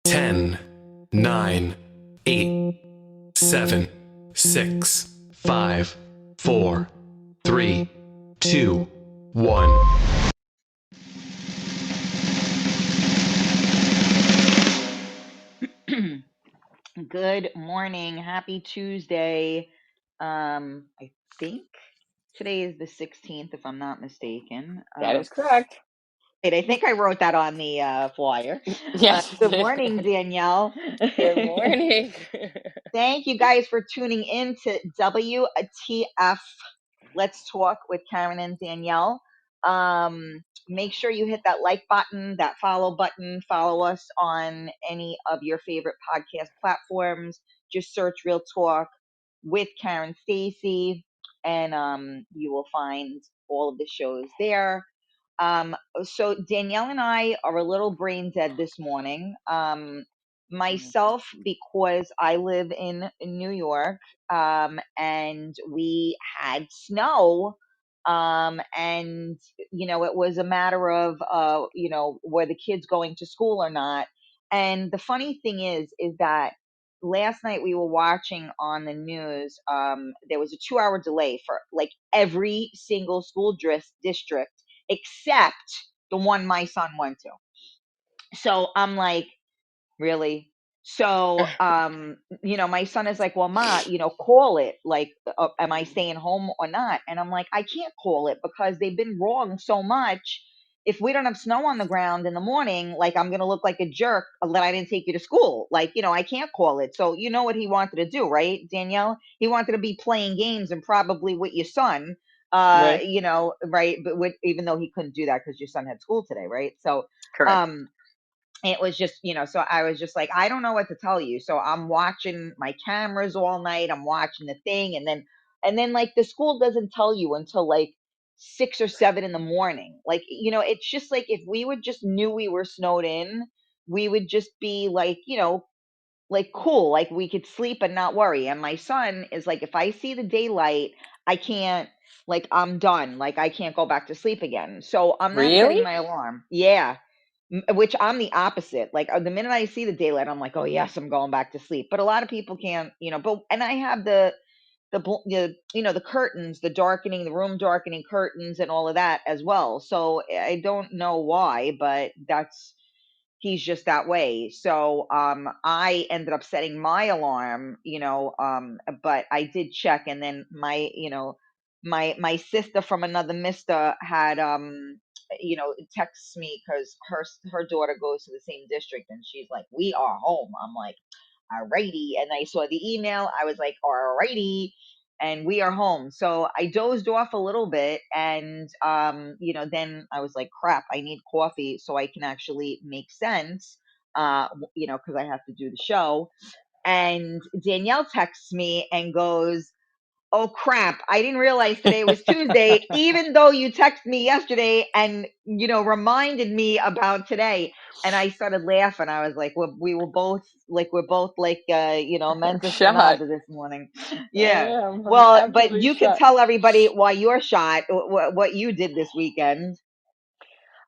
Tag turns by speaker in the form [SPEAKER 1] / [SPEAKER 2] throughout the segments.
[SPEAKER 1] 10, 9, 8, 7, 6, 5, 4, 3, 2, 1.
[SPEAKER 2] Good morning. Happy Tuesday. I think today is the 16th, if I'm not mistaken.
[SPEAKER 3] That is correct.
[SPEAKER 2] I think I wrote that on the flyer.
[SPEAKER 3] Yes.
[SPEAKER 2] Good morning, Danielle.
[SPEAKER 3] Good morning.
[SPEAKER 2] Thank you guys for tuning in to WTF. Let's talk with Karen and Danielle. Make sure you hit that like button, that follow button. Follow us on any of your favorite podcast platforms. Just search Real Talk with Karen Stacy, and you will find all of the shows there. So Danielle and I are a little brain dead this morning. Myself, because I live in New York, and we had snow. And it was a matter of were the kids going to school or not. And the funny thing is that last night we were watching on the news. There was a 2-hour delay for like every single school district except the one my son went to. So I'm like, really? So, my son is like, well, Ma, call it. Like, am I staying home or not? And I'm like, I can't call it because they've been wrong so much. If we don't have snow on the ground in the morning, like, I'm going to look like a jerk that I didn't take you to school. Like, I can't call it. So, you know what he wanted to do, right, Danielle? He wanted to be playing games and probably with your son,
[SPEAKER 3] Right.
[SPEAKER 2] right. But even though he couldn't do that because your son had school today, right? So,
[SPEAKER 3] Correct.
[SPEAKER 2] um, it was just, so I was just like, I don't know what to tell you. So I'm watching my cameras all night. I'm watching the thing. And then like the school doesn't tell you until like 6 or 7 in the morning. Like, it's just like, if we would just knew we were snowed in, we would just be like, like cool, like we could sleep and not worry. And my son is like, if I see the daylight, I can't, like, I'm done. Like, I can't go back to sleep again. So I'm not setting
[SPEAKER 3] Really?
[SPEAKER 2] my alarm. Yeah. Which I'm the opposite. Like, the minute I see the daylight, I'm like, oh yes, I'm going back to sleep. But a lot of people can't, and I have the curtains, the room darkening curtains and all of that as well. So I don't know why, but he's just that way. So I ended up setting my alarm, but I did check, and then my sister from another mister had texts me because her daughter goes to the same district, and she's like, we are home. I'm like, alrighty. And I saw the email. I was like, alrighty. And we are home. So I dozed off a little bit, and then I was like, crap, I need coffee so I can actually make sense. Because I have to do the show. And Danielle texts me and goes, oh crap, I didn't realize today was Tuesday, even though you texted me yesterday and, reminded me about today. And I started laughing. I was like, we're both like,
[SPEAKER 3] I'm
[SPEAKER 2] mental
[SPEAKER 3] shot.
[SPEAKER 2] stonada this morning.
[SPEAKER 3] I
[SPEAKER 2] Yeah.
[SPEAKER 3] am. I'm
[SPEAKER 2] Well, but
[SPEAKER 3] absolutely
[SPEAKER 2] you could
[SPEAKER 3] shot.
[SPEAKER 2] tell everybody why you're shot, what you did this weekend.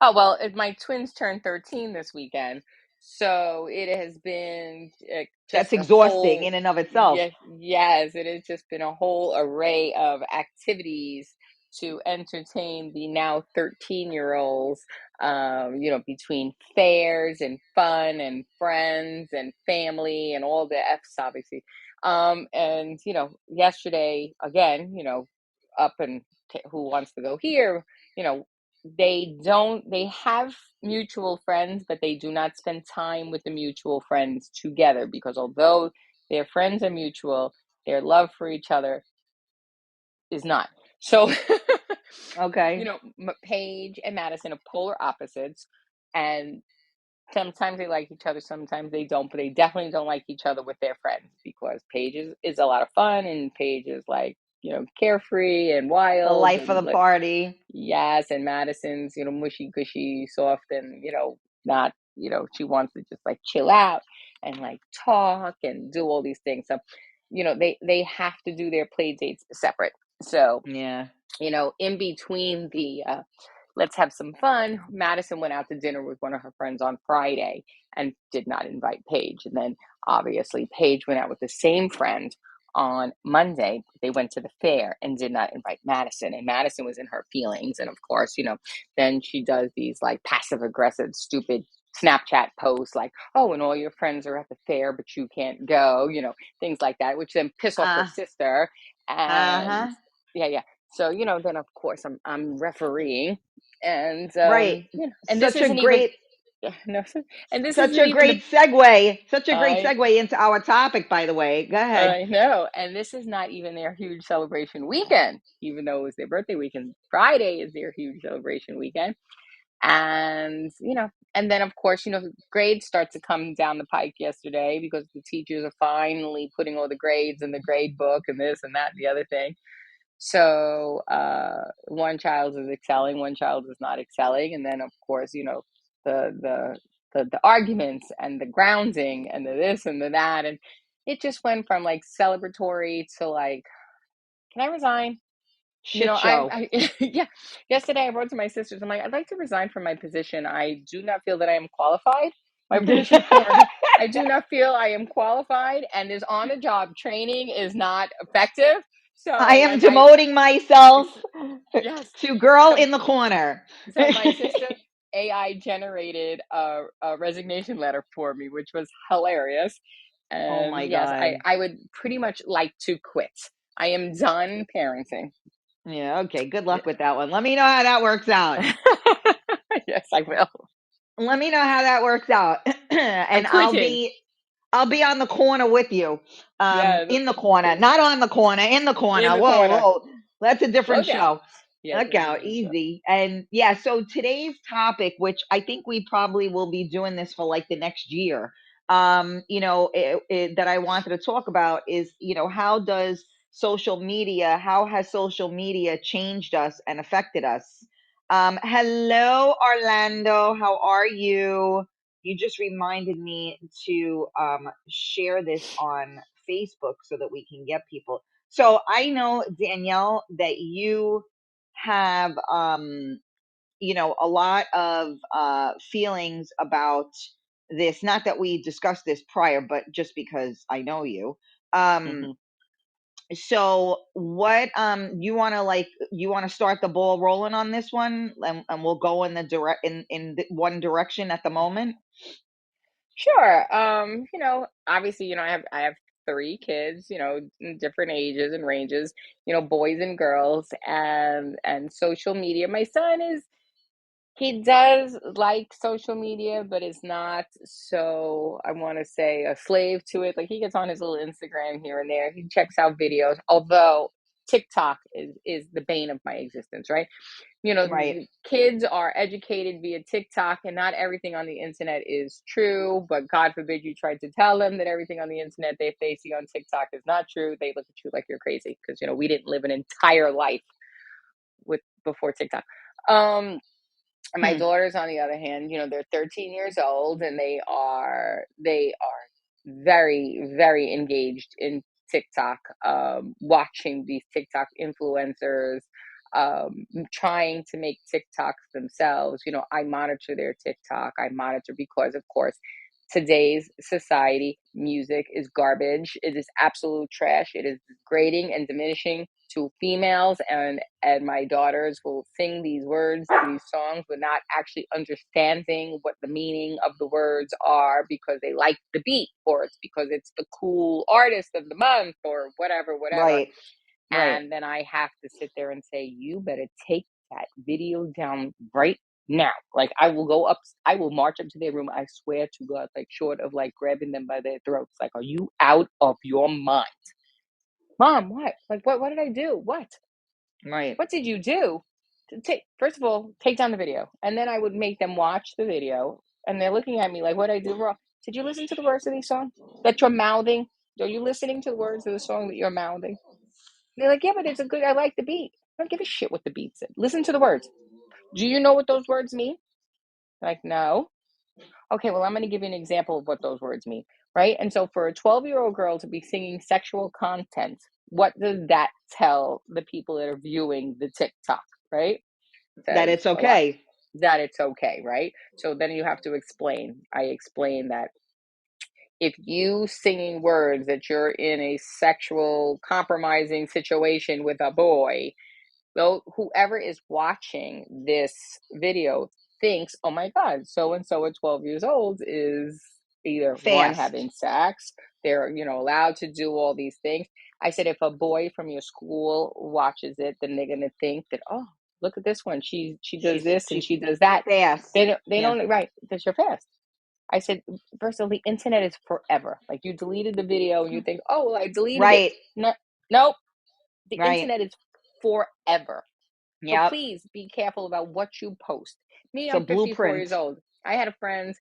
[SPEAKER 3] Oh, well, my twins turned 13 this weekend. So it has been
[SPEAKER 2] That's
[SPEAKER 3] just a
[SPEAKER 2] exhausting in
[SPEAKER 3] whole,
[SPEAKER 2] and of itself.
[SPEAKER 3] yes, it has just been a whole array of activities to entertain the now 13-year-olds, between fairs and fun and friends and family and all the F's, obviously. And, yesterday, again, up and who wants to go here, you know, they have mutual friends, but they do not spend time with the mutual friends together, because although their friends are mutual, their love for each other is not. So
[SPEAKER 2] Okay.
[SPEAKER 3] Paige and Madison are polar opposites, and sometimes they like each other, sometimes they don't, but they definitely don't like each other with their friends, because Paige is a lot of fun, and Paige is like, carefree and
[SPEAKER 2] The
[SPEAKER 3] wild
[SPEAKER 2] life of
[SPEAKER 3] and
[SPEAKER 2] the
[SPEAKER 3] like,
[SPEAKER 2] party.
[SPEAKER 3] yes, and Madison's, mushy gushy, soft, and not, she wants to just like chill out and like talk and do all these things. So, they have to do their play dates separate. So,
[SPEAKER 2] Yeah.
[SPEAKER 3] in between let's have some fun. Madison went out to dinner with one of her friends on Friday and did not invite Paige. And then obviously Paige went out with the same friend on Monday. They went to the fair and did not invite Madison. And Madison was in her feelings. And of course, then she does these like passive aggressive, stupid Snapchat posts like, oh, and all your friends are at the fair, but you can't go, things like that, which then piss off her sister. And yeah. So, then of course I'm refereeing and,
[SPEAKER 2] Right.
[SPEAKER 3] and this
[SPEAKER 2] Such a
[SPEAKER 3] isn't even,
[SPEAKER 2] great
[SPEAKER 3] no, and this
[SPEAKER 2] such
[SPEAKER 3] isn't
[SPEAKER 2] a
[SPEAKER 3] even
[SPEAKER 2] great segue. Such a great
[SPEAKER 3] I
[SPEAKER 2] segue into our topic, by the way. Go ahead.
[SPEAKER 3] I know. And this is not even their huge celebration weekend, even though it was their birthday weekend. Friday is their huge celebration weekend. And, and then of course, grades start to come down the pike yesterday because the teachers are finally putting all the grades in the grade book and this and that and the other thing. So one child is excelling, one child is not excelling. And then of course, the arguments and the grounding and the this and the that. And it just went from like celebratory to like, can I resign?
[SPEAKER 2] Shit show.
[SPEAKER 3] I yeah. Yesterday I wrote to my sisters. I'm like, I'd like to resign from my position. I do not feel that I am qualified. My position for I do not feel I am qualified, and this on-the-job training is not effective.
[SPEAKER 2] I
[SPEAKER 3] So,
[SPEAKER 2] am
[SPEAKER 3] like,
[SPEAKER 2] demoting myself
[SPEAKER 3] yes.
[SPEAKER 2] to girl
[SPEAKER 3] So,
[SPEAKER 2] in the corner.
[SPEAKER 3] so my sister AI generated a resignation letter for me, which was hilarious.
[SPEAKER 2] Oh
[SPEAKER 3] And
[SPEAKER 2] my
[SPEAKER 3] yes,
[SPEAKER 2] God.
[SPEAKER 3] I would pretty much like to quit. I am done parenting.
[SPEAKER 2] Yeah, okay. Good luck with that one. Let me know how that works out.
[SPEAKER 3] Yes, I will.
[SPEAKER 2] Let me know how that works out.
[SPEAKER 3] I'm
[SPEAKER 2] And
[SPEAKER 3] quitting.
[SPEAKER 2] I'll be on the corner with you.
[SPEAKER 3] Yeah,
[SPEAKER 2] In the corner. Not on the corner, in the
[SPEAKER 3] in
[SPEAKER 2] corner.
[SPEAKER 3] the
[SPEAKER 2] Whoa,
[SPEAKER 3] corner.
[SPEAKER 2] whoa. That's a
[SPEAKER 3] Slow
[SPEAKER 2] different
[SPEAKER 3] down.
[SPEAKER 2] show.
[SPEAKER 3] Yes,
[SPEAKER 2] Look
[SPEAKER 3] it's a
[SPEAKER 2] out,
[SPEAKER 3] different show.
[SPEAKER 2] easy. And yeah, so today's topic, which I think we probably will be doing this for like the next year, that I wanted to talk about is, how has social media changed us and affected us? Hello, Orlando. How are you? You just reminded me to share this on Facebook so that we can get people. So I know, Danielle, that you have a lot of feelings about this. Not that we discussed this prior, but just because I know you. Um
[SPEAKER 3] Hmm.
[SPEAKER 2] so what you want to start the ball rolling on this one, and we'll go in the one direction at the moment.
[SPEAKER 3] Sure. Obviously, I have three kids, in different ages and ranges, boys and girls, and social media. My son he does like social media, but is not so, I want to say, a slave to it. Like he gets on his little Instagram here and there. He checks out videos, although TikTok is the bane of my existence, right?
[SPEAKER 2] Right.
[SPEAKER 3] The kids are educated via TikTok, and not everything on the internet is true. But God forbid you try to tell them that everything on the internet they see on TikTok is not true. They look at you like you're crazy because we didn't live an entire life with before TikTok. And my
[SPEAKER 2] Hmm.
[SPEAKER 3] daughters, on the other hand, they're 13 years old, and they are very, very engaged in TikTok, watching these TikTok influencers, trying to make TikToks themselves. I monitor their TikTok. I monitor because, of course, today's society, music is garbage. It is absolute trash. It is degrading and diminishing to females, and my daughters will sing these words to these songs but not actually understanding what the meaning of the words are because they like the beat, or it's because it's the cool artist of the month, or whatever.
[SPEAKER 2] Right. Right.
[SPEAKER 3] And then I have to sit there and say, you better take that video down right now. Like I will march up to their room. I swear to God, like short of like grabbing them by their throats. Like, are you out of your mind? Mom, what? Like, what did I do?
[SPEAKER 2] Right.
[SPEAKER 3] What did you do? First of all, take down the video. And then I would make them watch the video. And they're looking at me like, what did I do wrong? Did you listen to the words of these songs that you're mouthing? Are you listening to the words of the song that you're mouthing? They're like, yeah, but I like the beat. I don't give a shit what the beat said. Listen to the words. Do you know what those words mean? Like, no. Okay, well, I'm going to give you an example of what those words mean, right? And so for a 12-year-old girl to be singing sexual content, what does that tell the people that are viewing the TikTok, right?
[SPEAKER 2] That
[SPEAKER 3] says
[SPEAKER 2] it's
[SPEAKER 3] a lot,
[SPEAKER 2] okay.
[SPEAKER 3] that it's okay, right? So then you have to explain. I explain that if you singing words that you're in a sexual compromising situation with a boy, well, whoever is watching this video thinks, oh my God, so and so at 12 years old is either one,
[SPEAKER 2] Fast.
[SPEAKER 3] having sex, they're, allowed to do all these things. I said, if a boy from your school watches it, then they're gonna think that, oh, look at this one. She does this and
[SPEAKER 2] She's
[SPEAKER 3] she does that.
[SPEAKER 2] fast.
[SPEAKER 3] They
[SPEAKER 2] Yeah.
[SPEAKER 3] don't, right, because you're fast. I said, first of all, the internet is forever. Like, you deleted the video and you think, oh, well, I deleted it.
[SPEAKER 2] Right.
[SPEAKER 3] No, nope. The
[SPEAKER 2] Right.
[SPEAKER 3] internet is forever. So
[SPEAKER 2] Yep.
[SPEAKER 3] please be careful about what you post. Me,
[SPEAKER 2] It's a
[SPEAKER 3] I'm 54
[SPEAKER 2] blueprint.
[SPEAKER 3] years old. I had a friend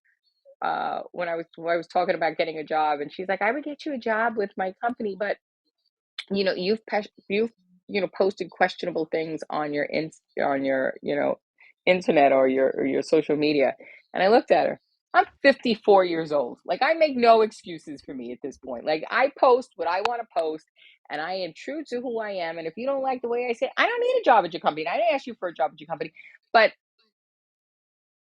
[SPEAKER 3] when I was talking about getting a job, and she's like, I would get you a job with my company, but you've posted questionable things on your internet or your social media. And I looked at her. I'm 54 years old. Like, I make no excuses for me at this point. Like, I post what I want to post, and I am true to who I am. And if you don't like the way I say, I don't need a job at your company. I didn't ask you for a job at your company. But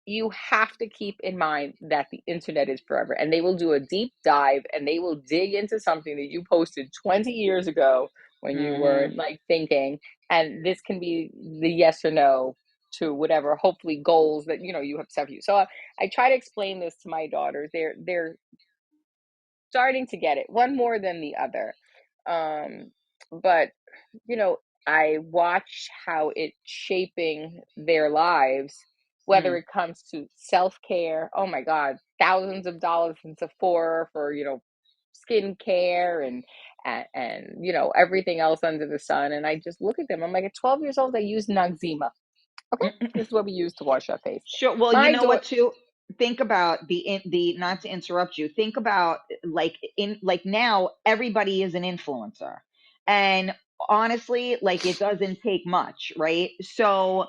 [SPEAKER 3] you have to keep in mind that the internet is forever, and they will do a deep dive and they will dig into something that you posted 20 years ago when you were
[SPEAKER 2] Hmm.
[SPEAKER 3] like thinking, and this can be the yes or no to whatever hopefully goals that you have set for you. So I try to explain this to my daughters. They're starting to get it, one more than the other. But you know, I watch how it's shaping their lives, whether
[SPEAKER 2] Mm.
[SPEAKER 3] it comes to self care. Oh my God, thousands of dollars in Sephora for, skin care and everything else under the sun. And I just look at them. I'm like, at 12 years old, I use Noxzema. Okay, this is what we use to wash our face.
[SPEAKER 2] Sure. Well, you
[SPEAKER 3] My
[SPEAKER 2] know what,
[SPEAKER 3] daughter,
[SPEAKER 2] too? Think about the not to interrupt you. Think about like now everybody is an influencer. And honestly, like it doesn't take much, right? So,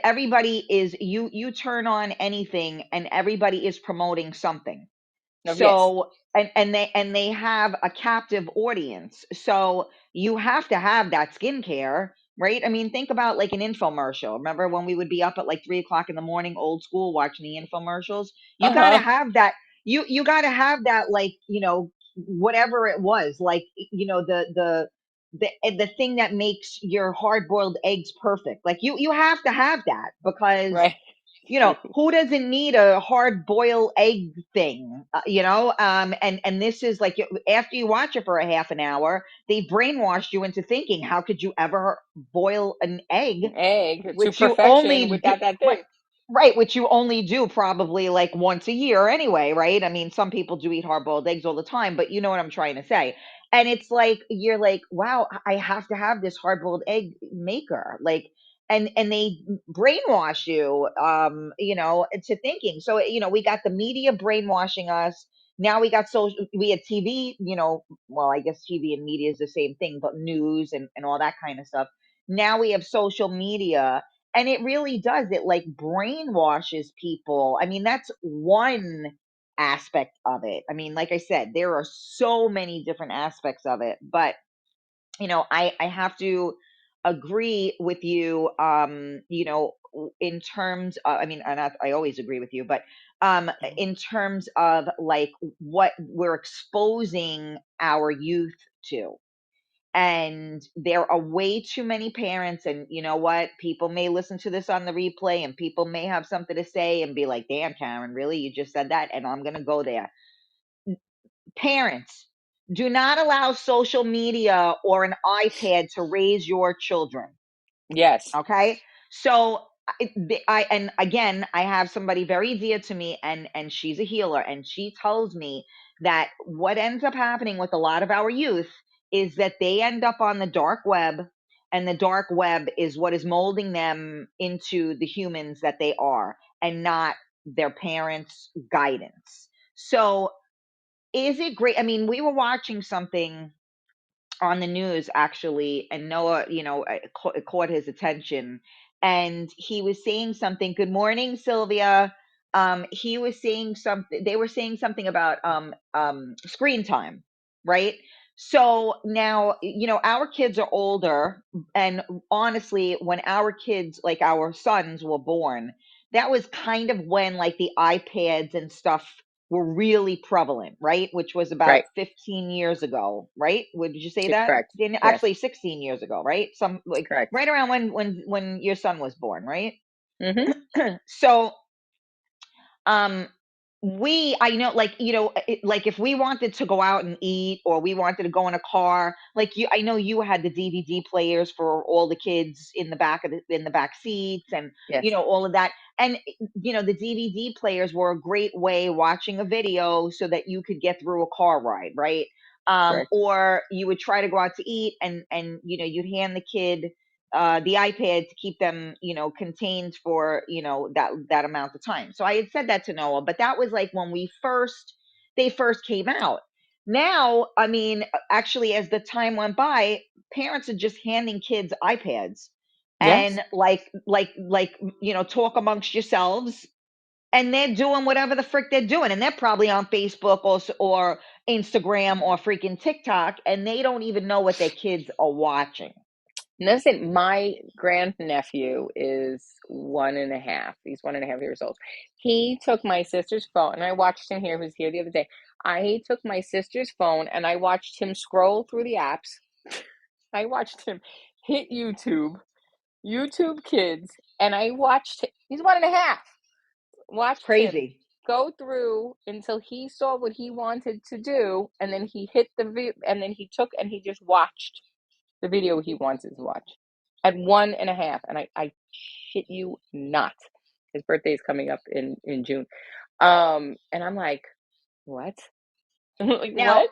[SPEAKER 2] everybody is you turn on anything and everybody is promoting something.
[SPEAKER 3] no, yes,
[SPEAKER 2] So and they have a captive audience. So you have to have that skincare, right? I mean, think about like an infomercial. Remember when we would be up at like 3 o'clock in the morning, old school, watching the infomercials? You
[SPEAKER 3] uh
[SPEAKER 2] gotta
[SPEAKER 3] huh,
[SPEAKER 2] have that. You gotta have that, like, whatever it was, like, the thing that makes your hard boiled eggs perfect. Like you have to have that because
[SPEAKER 3] right, true,
[SPEAKER 2] who doesn't need a hard boil egg thing, and this is like, after you watch it for a half an hour, they brainwashed you into thinking, how could you ever boil an egg,
[SPEAKER 3] egg to
[SPEAKER 2] which you
[SPEAKER 3] perfection
[SPEAKER 2] only do,
[SPEAKER 3] without that
[SPEAKER 2] right,
[SPEAKER 3] thing.
[SPEAKER 2] right, which you only do probably like once a year anyway, right? I mean, some people do eat hard boiled eggs all the time, but you know what I'm trying to say. And it's like, you're like, wow, I have to have this hard boiled egg maker, like, and they brainwash you, into thinking. So, we got the media brainwashing us. Now we had TV, well, I guess TV and media is the same thing, but news and all that kind of stuff. Now we have social media, and it really does. It like brainwashes people. I mean, that's one aspect of it. I mean, like I said, there are so many different aspects of it, but I have to agree with you, in terms of, I mean, and I always agree with you, but in terms of like what we're exposing our youth to. And there are way too many parents, and you know what? People may listen to this on the replay and people may have something to say and be like, damn, Karen, really? You just said that? And I'm going to go there. Parents, do not allow social media or an iPad to raise your children.
[SPEAKER 3] Yes,
[SPEAKER 2] Okay. So and again, I have somebody very dear to me, and she's a healer, and she tells me that what ends up happening with a lot of our youth is that they end up on the dark web, and the dark web is what is molding them into the humans that they are, and not their parents' guidance. So is it great? I mean, we were watching something on the news actually, and Noah, it caught his attention, and he was saying something. Good morning, Sylvia. He was saying something. They were saying something about screen time, right? So now, our kids are older. And honestly, when our kids, like our sons, were born, that was kind of when like the iPads and stuff were really prevalent, right? Which was about
[SPEAKER 3] Right.
[SPEAKER 2] 15 years ago, right? Would you say that?
[SPEAKER 3] Correct. Yes.
[SPEAKER 2] Actually, 16 years ago, right? Some like
[SPEAKER 3] Correct.
[SPEAKER 2] right around when your son was born, right?
[SPEAKER 3] Mm-hmm.
[SPEAKER 2] So um I know, like, like if we wanted to go out and eat, or we wanted to go in a car, like, I know you had the DVD players for all the kids in the back seats, and
[SPEAKER 3] Yes.
[SPEAKER 2] all of that. And the DVD players were a great way, watching a video so that you could get through a car ride, right?
[SPEAKER 3] Correct.
[SPEAKER 2] Or you would try to go out to eat, and you'd hand the kid the iPad to keep them, contained for, that amount of time. So I had said that to Noah, but that was like when they first came out. Now, I mean, actually, as the time went by, parents are just handing kids iPads,
[SPEAKER 3] Yes.
[SPEAKER 2] and like, talk amongst yourselves, and they're doing whatever the frick they're doing, and they're probably on Facebook, or Instagram, or freaking TikTok, and they don't even know what their kids are watching.
[SPEAKER 3] Listen, my grandnephew is 1.5. He's 1.5 years old. He took my sister's phone, and I watched him here. He was here the other day. I took my sister's phone and I watched him scroll through the apps. I watched him hit YouTube Kids, and he's 1.5.
[SPEAKER 2] It's
[SPEAKER 3] Watched him
[SPEAKER 2] crazy.
[SPEAKER 3] go through until he saw what he wanted to do, and then he hit the and then he took and he just watched the video he wanted to watch at 1.5. And I shit you not. His birthday is coming up in June. And I'm like, what? Like,
[SPEAKER 2] Now,
[SPEAKER 3] what?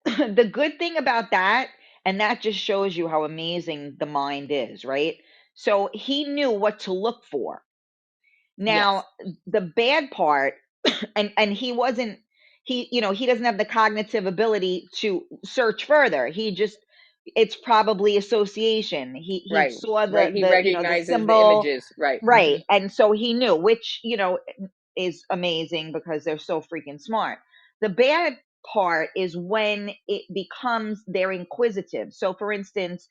[SPEAKER 2] the good thing about that, and that just shows you how amazing the mind is, right? So he knew what to look for.
[SPEAKER 3] Yes.
[SPEAKER 2] Now, the bad part, and he doesn't have the cognitive ability to search further. It's probably association. He
[SPEAKER 3] Right.
[SPEAKER 2] saw
[SPEAKER 3] Right. He
[SPEAKER 2] the
[SPEAKER 3] recognizes the
[SPEAKER 2] symbol,
[SPEAKER 3] images. Right.
[SPEAKER 2] right, and so he knew, which, is amazing because they're so freaking smart. The bad part is when it becomes they're inquisitive. So for instance,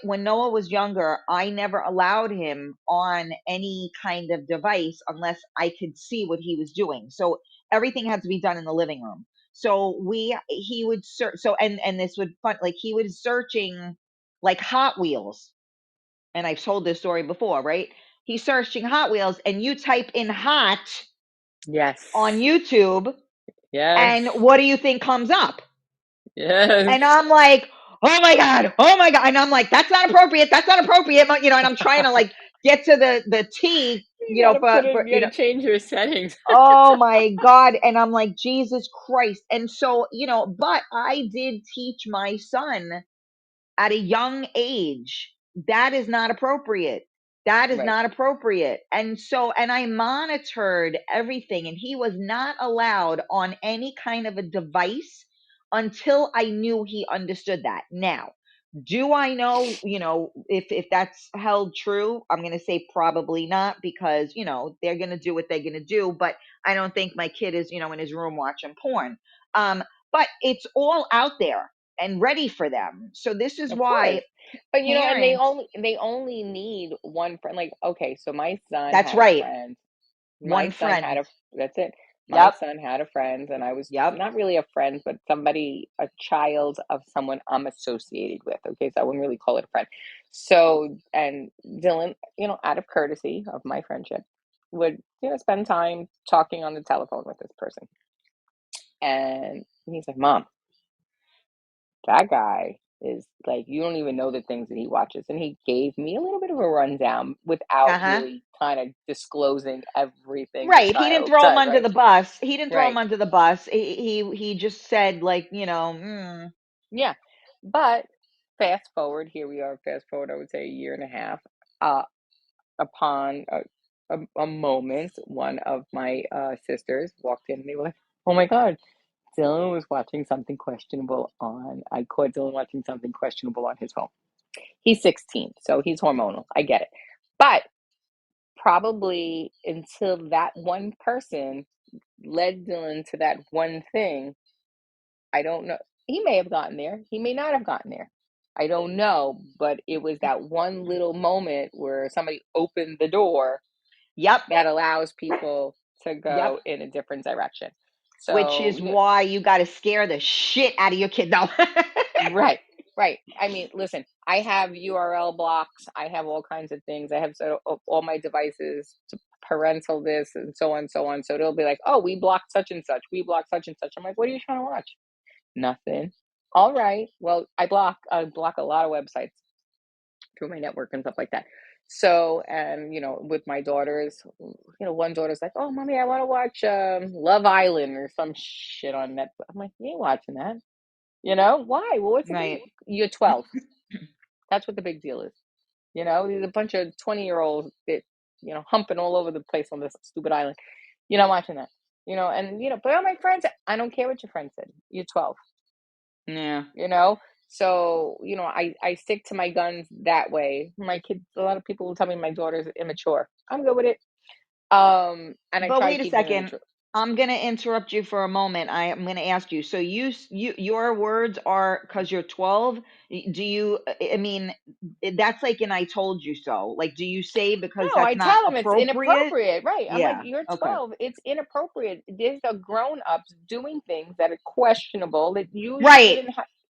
[SPEAKER 2] when Noah was younger, I never allowed him on any kind of device unless I could see what he was doing. So everything had to be done in the living room. So he would search. So and this would fun like he was searching like Hot Wheels, and I've told this story before, right? He's searching Hot Wheels, and you type in hot on
[SPEAKER 3] Yes.
[SPEAKER 2] YouTube,
[SPEAKER 3] Yes.
[SPEAKER 2] and what do you think comes up?
[SPEAKER 3] Yes.
[SPEAKER 2] And I'm like, oh my God, oh my God. And I'm like, that's not appropriate. That's not appropriate. But, and I'm trying to like get to the T,
[SPEAKER 3] You gotta change your settings.
[SPEAKER 2] oh my God. And I'm like, Jesus Christ. And so, but I did teach my son at a young age. That is not appropriate. That is
[SPEAKER 3] Right.
[SPEAKER 2] not appropriate. And so, and I monitored everything, and he was not allowed on any kind of a device until I knew he understood that. Now, do I know, if that's held true? I'm going to say probably not, because, they're going to do what they're going to do. But I don't think my kid is, in his room watching porn. But it's all out there and ready for them. So this is
[SPEAKER 3] Of course.
[SPEAKER 2] why
[SPEAKER 3] But and
[SPEAKER 2] parents,
[SPEAKER 3] they only need one friend. Like, okay, so my son
[SPEAKER 2] that's
[SPEAKER 3] had a
[SPEAKER 2] right.
[SPEAKER 3] friend. My
[SPEAKER 2] One
[SPEAKER 3] son had
[SPEAKER 2] friend.
[SPEAKER 3] a That's it. My
[SPEAKER 2] Yep.
[SPEAKER 3] son had a friend, and I was
[SPEAKER 2] Yep.
[SPEAKER 3] not really a friend, but a child of someone I'm associated with. Okay, so I wouldn't really call it a friend. So, and Dylan, out of courtesy of my friendship, would, spend time talking on the telephone with this person. And he's like, Mom, that guy is like, you don't even know the things that he watches. And he gave me a little bit of a rundown without
[SPEAKER 2] Uh-huh.
[SPEAKER 3] really kind of disclosing everything the
[SPEAKER 2] Right. He didn't
[SPEAKER 3] child
[SPEAKER 2] throw him
[SPEAKER 3] does,
[SPEAKER 2] under
[SPEAKER 3] right?
[SPEAKER 2] the bus. He didn't throw him
[SPEAKER 3] Right.
[SPEAKER 2] under the bus. He just said, like,
[SPEAKER 3] Yeah. But fast forward, I would say a year and a half, uh, upon a moment, one of my sisters walked in and they were like, oh my God, I caught Dylan watching something questionable on his phone. He's 16, so he's hormonal. I get it. But probably until that one person led Dylan to that one thing, I don't know. he may have gotten there. He may not have gotten there. I don't know, but it was that one little moment where somebody opened the door
[SPEAKER 2] Yep.
[SPEAKER 3] that allows people to
[SPEAKER 2] Yep.
[SPEAKER 3] go in a different direction.
[SPEAKER 2] Which
[SPEAKER 3] So,
[SPEAKER 2] is why you got to scare the shit out of your kid. No.
[SPEAKER 3] right, right. I mean, listen, I have URL blocks. I have all kinds of things. I have all my devices to parental this and so on, so on. So it'll be like, oh, we blocked such and such. We blocked such and such. I'm like, what are you trying to watch? Nothing. All right. Well, I block a lot of websites through my network and stuff like that. So, and with my daughters, one daughter's like, "Oh, mommy, I want to watch Love Island or some shit on Netflix." I'm like, "You ain't watching that." Why? Well, what's the big?
[SPEAKER 2] Right.
[SPEAKER 3] You're 12. That's what the big deal is. There's a bunch of 20-year-olds that humping all over the place on this stupid island. You're not watching that. But all my friends, I don't care what your friend said. You're 12.
[SPEAKER 2] Yeah.
[SPEAKER 3] you know so I stick to my guns that way. My kids, a lot of people will tell me my daughter's immature. I'm good with it. And I
[SPEAKER 2] But
[SPEAKER 3] try to
[SPEAKER 2] wait a
[SPEAKER 3] keep them
[SPEAKER 2] second.
[SPEAKER 3] immature.
[SPEAKER 2] I'm going to interrupt you for a moment. I'm going to ask you. So your words are because you're 12. Do you, I mean, that's like an I told you so. Like, do you say because
[SPEAKER 3] No,
[SPEAKER 2] that's
[SPEAKER 3] I
[SPEAKER 2] not
[SPEAKER 3] tell them it's
[SPEAKER 2] appropriate?
[SPEAKER 3] inappropriate, right? I'm like,
[SPEAKER 2] Yeah.
[SPEAKER 3] you're
[SPEAKER 2] Okay.
[SPEAKER 3] 12, it's inappropriate. There's a grown-ups doing things that are questionable that
[SPEAKER 2] Right.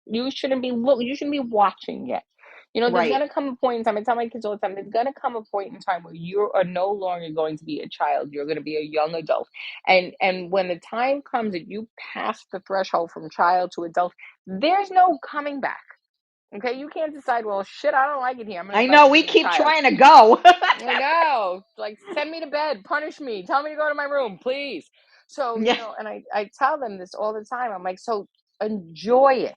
[SPEAKER 3] you shouldn't be you shouldn't be watching yet. There's
[SPEAKER 2] Right.
[SPEAKER 3] gonna come a point in time. I tell my kids all the time, there's gonna come a point in time where you are no longer going to be a child. You're gonna be a young adult. And when the time comes that you pass the threshold from child to adult, there's no coming back. Okay, you can't decide, well, shit, I don't like it here. I'm
[SPEAKER 2] I
[SPEAKER 3] back
[SPEAKER 2] know
[SPEAKER 3] to
[SPEAKER 2] we
[SPEAKER 3] being a
[SPEAKER 2] keep
[SPEAKER 3] child.
[SPEAKER 2] trying to go.
[SPEAKER 3] I know. Like, send me to bed, punish me, tell me to go to my room, please. So,
[SPEAKER 2] Yeah.
[SPEAKER 3] and I tell them this all the time. I'm like, so enjoy it,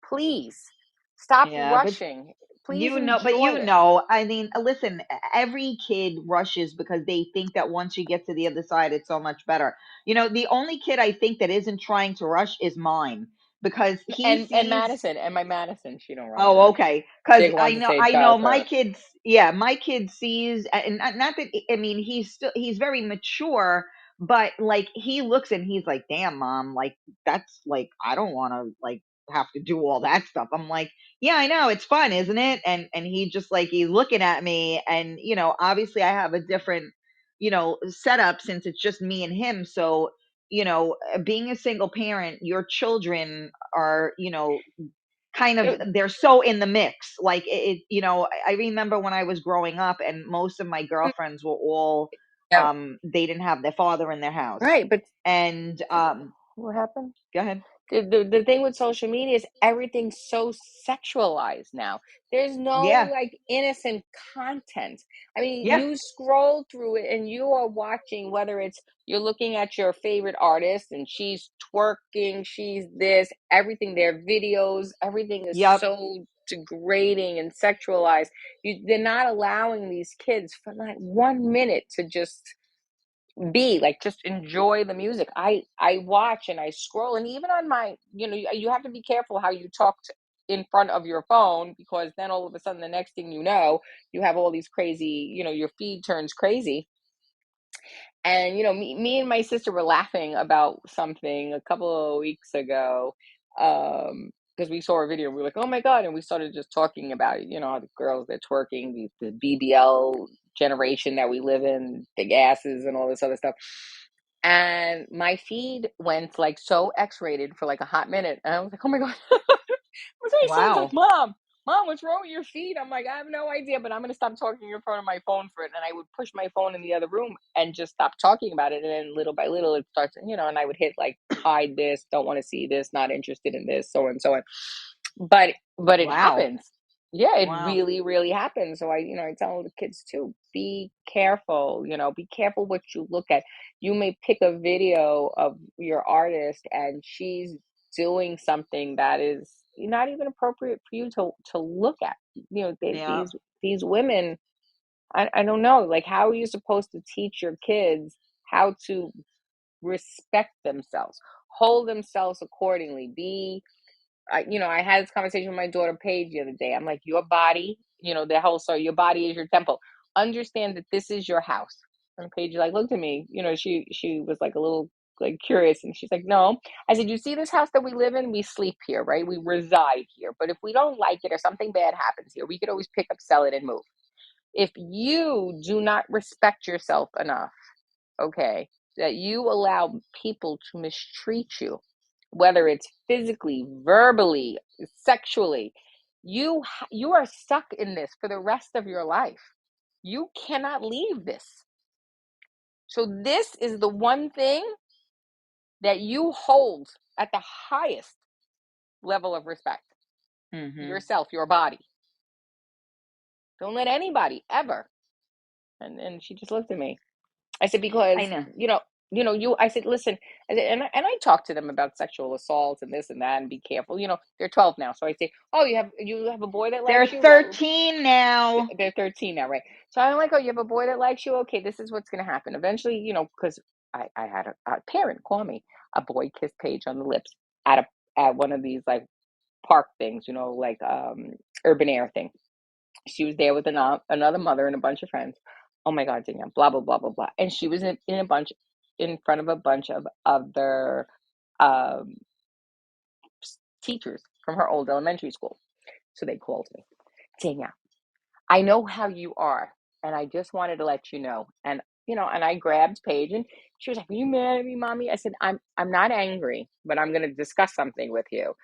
[SPEAKER 3] please. Stop
[SPEAKER 2] Yeah, but
[SPEAKER 3] rushing. Please
[SPEAKER 2] but
[SPEAKER 3] enjoy it.
[SPEAKER 2] I mean, listen, every kid rushes because they think that once you get to the other side, it's so much better. The only kid I think that isn't trying to rush is mine because he
[SPEAKER 3] And
[SPEAKER 2] sees.
[SPEAKER 3] Madison, and my Madison, she don't run
[SPEAKER 2] Oh,
[SPEAKER 3] rush.
[SPEAKER 2] okay. Because
[SPEAKER 3] She wants to save
[SPEAKER 2] I know my
[SPEAKER 3] childhood.
[SPEAKER 2] kids. Yeah, my kid sees, and not that I mean he's very mature, but like he looks and he's like, "Damn, mom, like that's like I don't want to like have to do all that stuff." I'm like, "Yeah, I know it's fun, isn't it?" And he just like he's looking at me, and obviously I have a different setup since it's just me and him, so. Being a single parent, your children are, kind of
[SPEAKER 3] It-
[SPEAKER 2] they're so in the mix like I remember when I was growing up and most of my girlfriends were all
[SPEAKER 3] yeah,
[SPEAKER 2] they didn't have their father in their house
[SPEAKER 3] right, but
[SPEAKER 2] and
[SPEAKER 3] what happened?
[SPEAKER 2] go ahead.
[SPEAKER 3] The thing with social media is everything's so sexualized now. There's no
[SPEAKER 2] Yeah.
[SPEAKER 3] like innocent content. I mean,
[SPEAKER 2] Yeah.
[SPEAKER 3] you scroll through it and you are watching, whether it's you're looking at your favorite artist and she's twerking, she's this, everything, their videos, everything is
[SPEAKER 2] Yep.
[SPEAKER 3] so degrading and sexualized. They're not allowing these kids for like 1 minute to just be like, just enjoy the music. I watch and I scroll, and even on my, you have to be careful how you talk in front of your phone, because then all of a sudden the next thing you know, you have all these crazy, your feed turns crazy. And me and my sister were laughing about something a couple of weeks ago, because we saw a video and we were like, oh my god, and we started just talking about it, the girls that twerking, the BBL generation that we live in, big asses and all this other stuff. And my feed went like so X-rated for like a hot minute, and I was like, oh my god. My son's like,
[SPEAKER 2] Wow.
[SPEAKER 3] Mom, what's wrong with your feet? I'm like, I have no idea, but I'm going to stop talking in front of my phone for it. And I would push my phone in the other room and just stop talking about it. And then little by little, it starts, and I would hit like, hide this, don't want to see this, not interested in this, so on and so on. But it
[SPEAKER 2] Wow.
[SPEAKER 3] happens. Yeah, it
[SPEAKER 2] Wow.
[SPEAKER 3] really, really happens. So I tell the kids too, be careful, be careful what you look at. You may pick a video of your artist and she's doing something that is not even appropriate for you to look at.
[SPEAKER 2] Yeah.
[SPEAKER 3] These women, I don't know, like, how are you supposed to teach your kids how to respect themselves, hold themselves accordingly, I had this conversation with my daughter Paige the other day. I'm like, your body, the whole story, your body is your temple. Understand that this is your house. And Paige like looked at me, she was like a little like curious. And she's like, no. I said, you see this house that we live in? We sleep here, right? We reside here. But if we don't like it or something bad happens here, we could always pick up, sell it, and move. If you do not respect yourself enough, okay, that you allow people to mistreat you, whether it's physically, verbally, sexually, you are stuck in this for the rest of your life. You cannot leave this. So this is the one thing that you hold at the highest level of respect. Yourself, your body. Don't let anybody ever. And she just looked at me. I said, because
[SPEAKER 2] I know.
[SPEAKER 3] I said, listen, and I talked to them about sexual assault and this and that, and be careful. They're 12 now, so I say, oh, you have a boy that
[SPEAKER 2] They're
[SPEAKER 3] likes you. Well,
[SPEAKER 2] 13 now.
[SPEAKER 3] they're 13 now, right? So I'm like, oh, you have a boy that likes you. Okay, this is what's going to happen eventually. Because I had a parent call me. A boy kissed Paige on the lips at one of these like park things, like urban air thing. She was there with another mother and a bunch of friends. Oh my God, Danielle, blah, blah, blah, blah, blah. And she was in front of a bunch of other um, teachers from her old elementary school. So they called me. Danielle, I know how you are, and I just wanted to let you know. And I grabbed Paige, and she was like, "Are you mad at me, mommy?" I said, "I'm not angry, but I'm going to discuss something with you."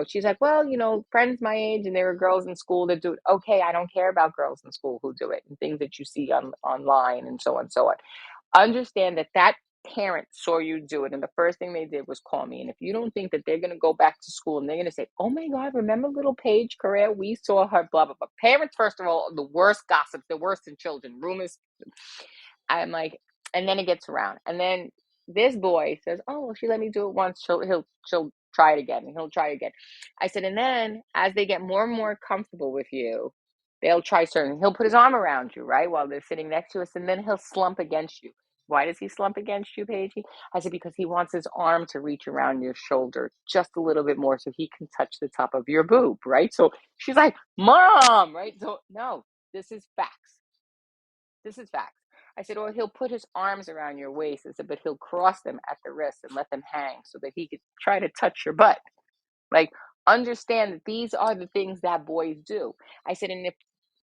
[SPEAKER 3] She's like, "Well, friends my age, and there were girls in school that do it." Okay, I don't care about girls in school who do it, and things that you see online, and so on, so on. Understand that parent saw you do it, and the first thing they did was call me. And if you don't think that they're going to go back to school and they're going to say, oh my God, remember little Paige Correa? We saw her, blah, blah, blah. Parents, first of all, the worst gossips, the worst in children. Rumors. I'm like, and then it gets around. And then this boy says, oh, well, she let me do it once. She'll try it again, and he'll try it again. I said, and then as they get more and more comfortable with you, they'll try certain. He'll put his arm around you, right, while they're sitting next to us, and then he'll slump against you. Why does he slump against you, Paige? I said, because he wants his arm to reach around your shoulder just a little bit more so he can touch the top of your boob, right? So she's like, Mom, right? So no, this is facts. This is facts. I said, or he'll put his arms around your waist. I said, but he'll cross them at the wrist and let them hang so that he could try to touch your butt. Like, understand that these are the things that boys do. I said, and if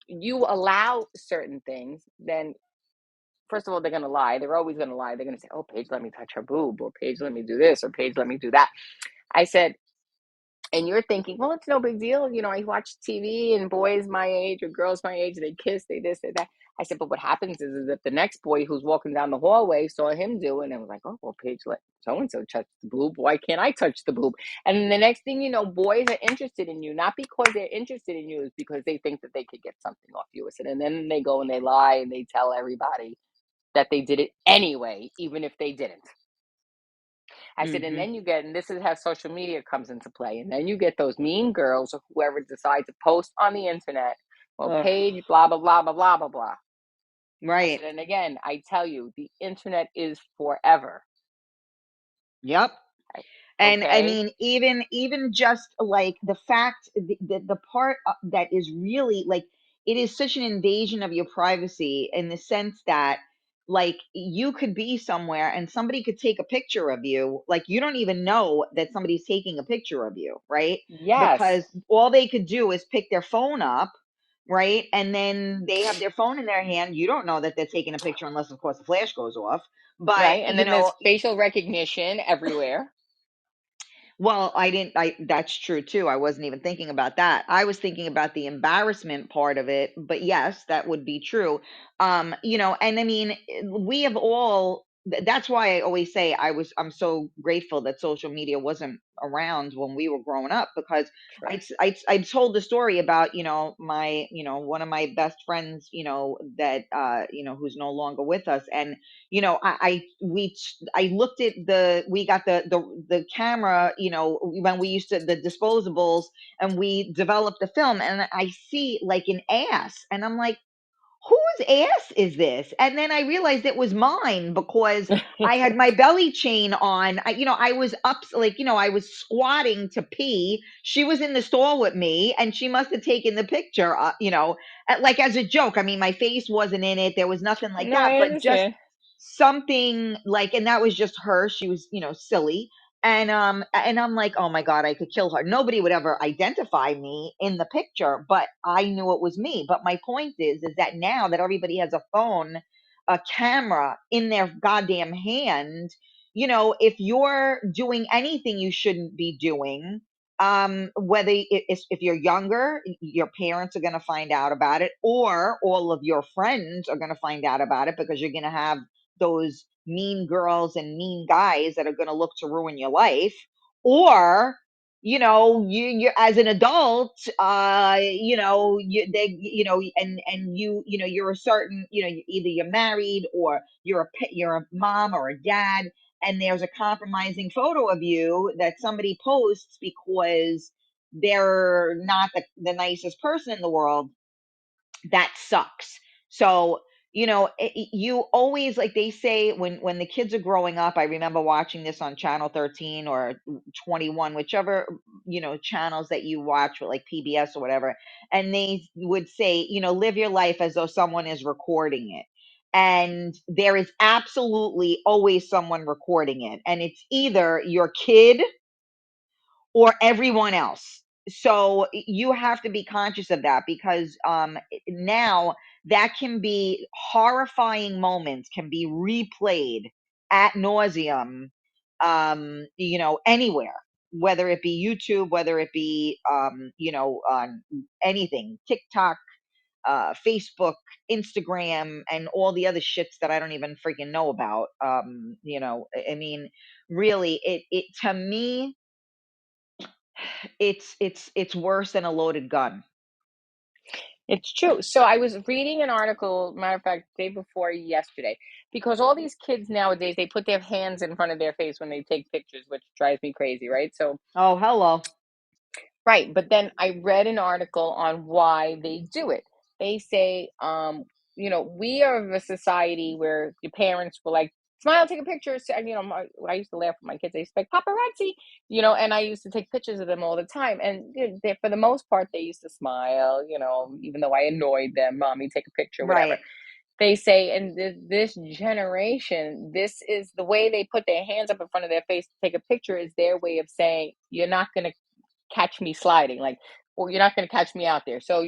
[SPEAKER 3] you allow certain things, then first of all, they're going to lie. They're always going to lie. They're going to say, oh, Paige, let me touch her boob, or Paige, let me do this, or Paige, let me do that. I said, and you're thinking, well, it's no big deal. I watch TV and boys my age or girls my age, they kiss, they this, they that. I said, but what happens is if the next boy who's walking down the hallway saw him do it and was like, oh, well, Paige, let so-and-so touch the boob. Why can't I touch the boob? And then the next thing you know, boys are interested in you, not because they're interested in you, is because they think that they could get something off you. I said, and then they go and they lie and they tell everybody that they did it anyway, even if they didn't. I said, and then and this is how social media comes into play. And then you get those mean girls or whoever decide to post on the internet, well, Paige, blah, blah, blah, blah, blah, blah, blah.
[SPEAKER 2] Right.
[SPEAKER 3] I said, and again, I tell you, the internet is forever.
[SPEAKER 2] Yep. And I
[SPEAKER 3] Okay?
[SPEAKER 2] mean, even just like the fact, the part that is really like, it is such an invasion of your privacy in the sense that, like, you could be somewhere and somebody could take a picture of you, like you don't even know that somebody's taking a picture of you, right?
[SPEAKER 3] Yes.
[SPEAKER 2] Because all they could do is pick their phone up, right? And then they have their phone in their hand. You don't know that they're taking a picture unless, of course, the flash goes off. But
[SPEAKER 3] Right? And then there's facial recognition everywhere.
[SPEAKER 2] well, that's true too. I wasn't even thinking about that. I was thinking about the embarrassment part of it, but yes, that would be true. And I mean, we have all, that's why I always say I'm so grateful that social media wasn't around when we were growing up, because I told the story about, my, one of my best friends, that, who's no longer with us. And I looked at we got the camera, when we used to the disposables, and we developed the film, and I see like an ass, and I'm like, whose ass is this? And then I realized it was mine, because I had my belly chain on. I was up, like, I was squatting to pee. She was in the stall with me, and she must have taken the picture, like as a joke. I mean, my face wasn't in it. There was nothing like
[SPEAKER 3] No,
[SPEAKER 2] that,
[SPEAKER 3] I
[SPEAKER 2] but just
[SPEAKER 3] understand.
[SPEAKER 2] something like, and that was just her. She was, silly. And I'm like, oh my God, I could kill her. Nobody would ever identify me in the picture, but I knew it was me. But my point is that now that everybody has a phone, a camera in their goddamn hand, if you're doing anything you shouldn't be doing, whether if you're younger, your parents are going to find out about it, or all of your friends are going to find out about it, because you're going to have those mean girls and mean guys that are going to look to ruin your life. Or you as an adult, you're a certain, either you're married, or you're a mom or a dad, and there's a compromising photo of you that somebody posts because they're not the nicest person in the world. That sucks. So, you always, like they say, when the kids are growing up. I remember watching this on channel 13 or 21, whichever, channels that you watch, with like PBS or whatever, and they would say, live your life as though someone is recording it. And there is absolutely always someone recording it, and it's either your kid or everyone else. So you have to be conscious of that, because now that can be horrifying moments, can be replayed at nauseum, anywhere, whether it be YouTube, whether it be, on anything, TikTok, Facebook, Instagram, and all the other shits that I don't even freaking know about. I mean, really, it to me, it's worse than a loaded gun.
[SPEAKER 3] It's true. So I was reading an article, matter of fact, day before yesterday, because all these kids nowadays, they put their hands in front of their face when they take pictures, which drives me crazy, right? So,
[SPEAKER 2] Oh, hello.
[SPEAKER 3] right. But then I read an article on why they do it. They say, we are of a society where your parents were like, smile, take a picture. So, I used to laugh with my kids. They expect paparazzi, and I used to take pictures of them all the time. And for the most part, they used to smile, even though I annoyed them. Mommy, take a picture, whatever.
[SPEAKER 2] Right.
[SPEAKER 3] They say, and this generation, this is the way they put their hands up in front of their face to take a picture, is their way of saying, you're not going to catch me sliding, like, or you're not going to catch me out there. So,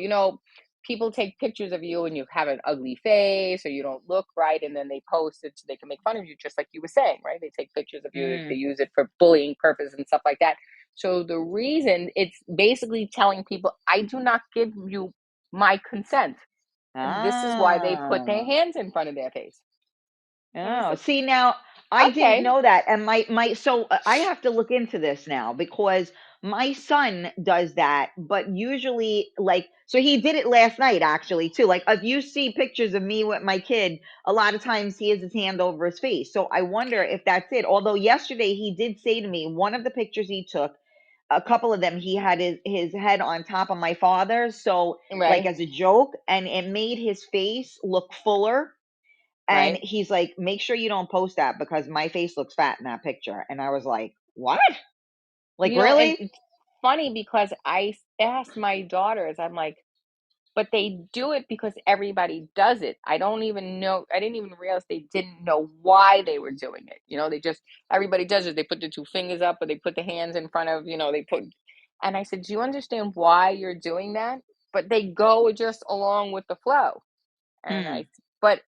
[SPEAKER 3] people take pictures of you and you have an ugly face or you don't look right, and then they post it so they can make fun of you, just like you were saying, right? They take pictures of you, they
[SPEAKER 2] Mm.
[SPEAKER 3] use it for bullying purpose and stuff like that. So the reason, it's basically telling people, I do not give you my consent. And this is why they put their
[SPEAKER 2] Ah.
[SPEAKER 3] hands in front of their face. And I
[SPEAKER 2] Oh,
[SPEAKER 3] said,
[SPEAKER 2] see, now I didn't
[SPEAKER 3] okay,
[SPEAKER 2] know that. And so I have to look into this now, because my son does that, but usually, like, so he did it last night actually too. Like, if you see pictures of me with my kid, a lot of times he has his hand over his face. So I wonder if that's it. Although yesterday he did say to me, one of the pictures he took, a couple of them, he had his head on top of my father's. So, like,
[SPEAKER 3] right,
[SPEAKER 2] as a joke, and it made his face look fuller. And
[SPEAKER 3] right.
[SPEAKER 2] he's like, make sure you don't post that, because my face looks fat in that picture. And I was like, what? Like,
[SPEAKER 3] And
[SPEAKER 2] really?
[SPEAKER 3] it's funny because asked my daughters, I'm like, but they do it because everybody does it. I don't even know, I didn't even realize they didn't know why they were doing it. They just, everybody does it. They put the two fingers up or they put the hands in front of, they put, and I said, do you understand why you're doing that? But they go just along with the flow. And
[SPEAKER 2] Hmm.
[SPEAKER 3] but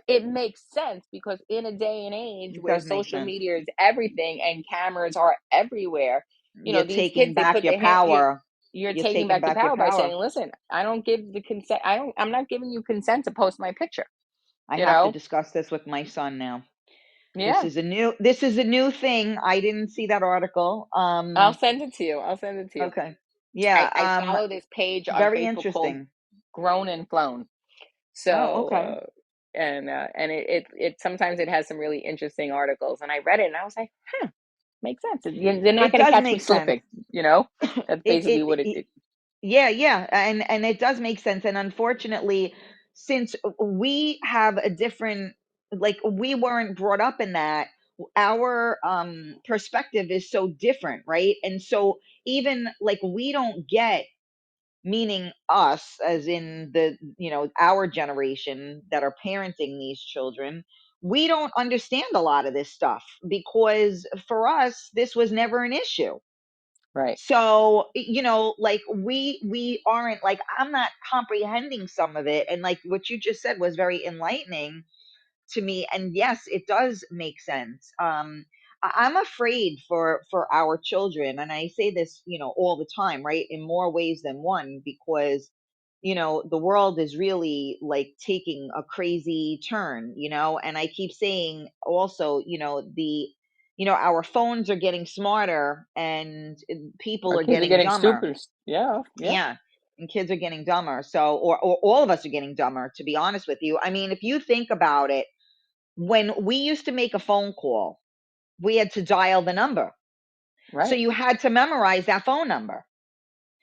[SPEAKER 3] it makes sense because in a day and age
[SPEAKER 2] It
[SPEAKER 3] where
[SPEAKER 2] does make
[SPEAKER 3] social
[SPEAKER 2] sense.
[SPEAKER 3] media is everything and cameras are everywhere,
[SPEAKER 2] You're
[SPEAKER 3] these
[SPEAKER 2] taking
[SPEAKER 3] kids, they
[SPEAKER 2] back
[SPEAKER 3] put
[SPEAKER 2] your
[SPEAKER 3] their hand,
[SPEAKER 2] power.
[SPEAKER 3] you're
[SPEAKER 2] You're
[SPEAKER 3] taking
[SPEAKER 2] taking
[SPEAKER 3] back your
[SPEAKER 2] back your
[SPEAKER 3] power by
[SPEAKER 2] power.
[SPEAKER 3] saying, listen, I don't give the consent. I'm not giving you consent to post my picture,
[SPEAKER 2] I
[SPEAKER 3] you
[SPEAKER 2] have to
[SPEAKER 3] know?
[SPEAKER 2] discuss this with my son now.
[SPEAKER 3] Yeah.
[SPEAKER 2] This is a new thing. I didn't see that article.
[SPEAKER 3] I'll send it to you. I'll send it to you.
[SPEAKER 2] Okay.
[SPEAKER 3] I
[SPEAKER 2] Yeah.
[SPEAKER 3] follow this page on
[SPEAKER 2] Very
[SPEAKER 3] Facebook called
[SPEAKER 2] interesting.
[SPEAKER 3] Grown and Flown.
[SPEAKER 2] Oh,
[SPEAKER 3] So,
[SPEAKER 2] okay.
[SPEAKER 3] and it sometimes it has some really interesting articles. And I read it and I was like, makes sense. They're not
[SPEAKER 2] It
[SPEAKER 3] going to
[SPEAKER 2] does
[SPEAKER 3] catch me
[SPEAKER 2] make sense.
[SPEAKER 3] slipping, you know? That's basically what
[SPEAKER 2] It Yeah, yeah, and it does make sense. And unfortunately, since we have a different, like, we weren't brought up in that, our perspective is so different, right? And so even like we don't get meaning us, as in the, our generation that are parenting these children, we don't understand a lot of this stuff because for us, this was never an issue.
[SPEAKER 3] Right.
[SPEAKER 2] So, like we aren't like, I'm not comprehending some of it. And like what you just said was very enlightening to me, and yes, it does make sense. I'm afraid for our children, and I say this, all the time, right, in more ways than one, because the world is really like taking a crazy turn, and I keep saying also, our phones are getting smarter, and people
[SPEAKER 3] Our
[SPEAKER 2] are
[SPEAKER 3] kids are
[SPEAKER 2] getting
[SPEAKER 3] getting
[SPEAKER 2] dumber.
[SPEAKER 3] stupid. Yeah. Yeah.
[SPEAKER 2] Yeah. And kids are getting dumber. So, or all of us are getting dumber, to be honest with you. I mean, if you think about it, when we used to make a phone call, we had to dial the number. So
[SPEAKER 3] Right.
[SPEAKER 2] you had to memorize that phone number.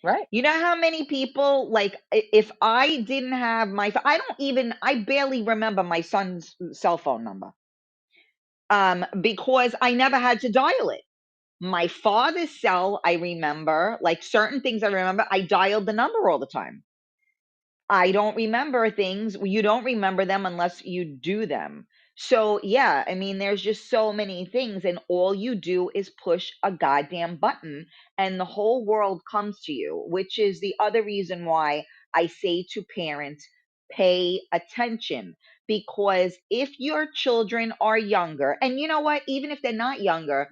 [SPEAKER 3] Right.
[SPEAKER 2] You know how many people, like, if I didn't have I barely remember my son's cell phone number. Because I never had to dial it. My father's cell, I remember, like certain things I remember, I dialed the number all the time. I don't remember things. You don't remember them unless you do them. So, yeah, I mean, there's just so many things, and all you do is push a goddamn button, and the whole world comes to you, which is the other reason why I say to parents, pay attention. Because if your children are younger, and you know what, even if they're not younger,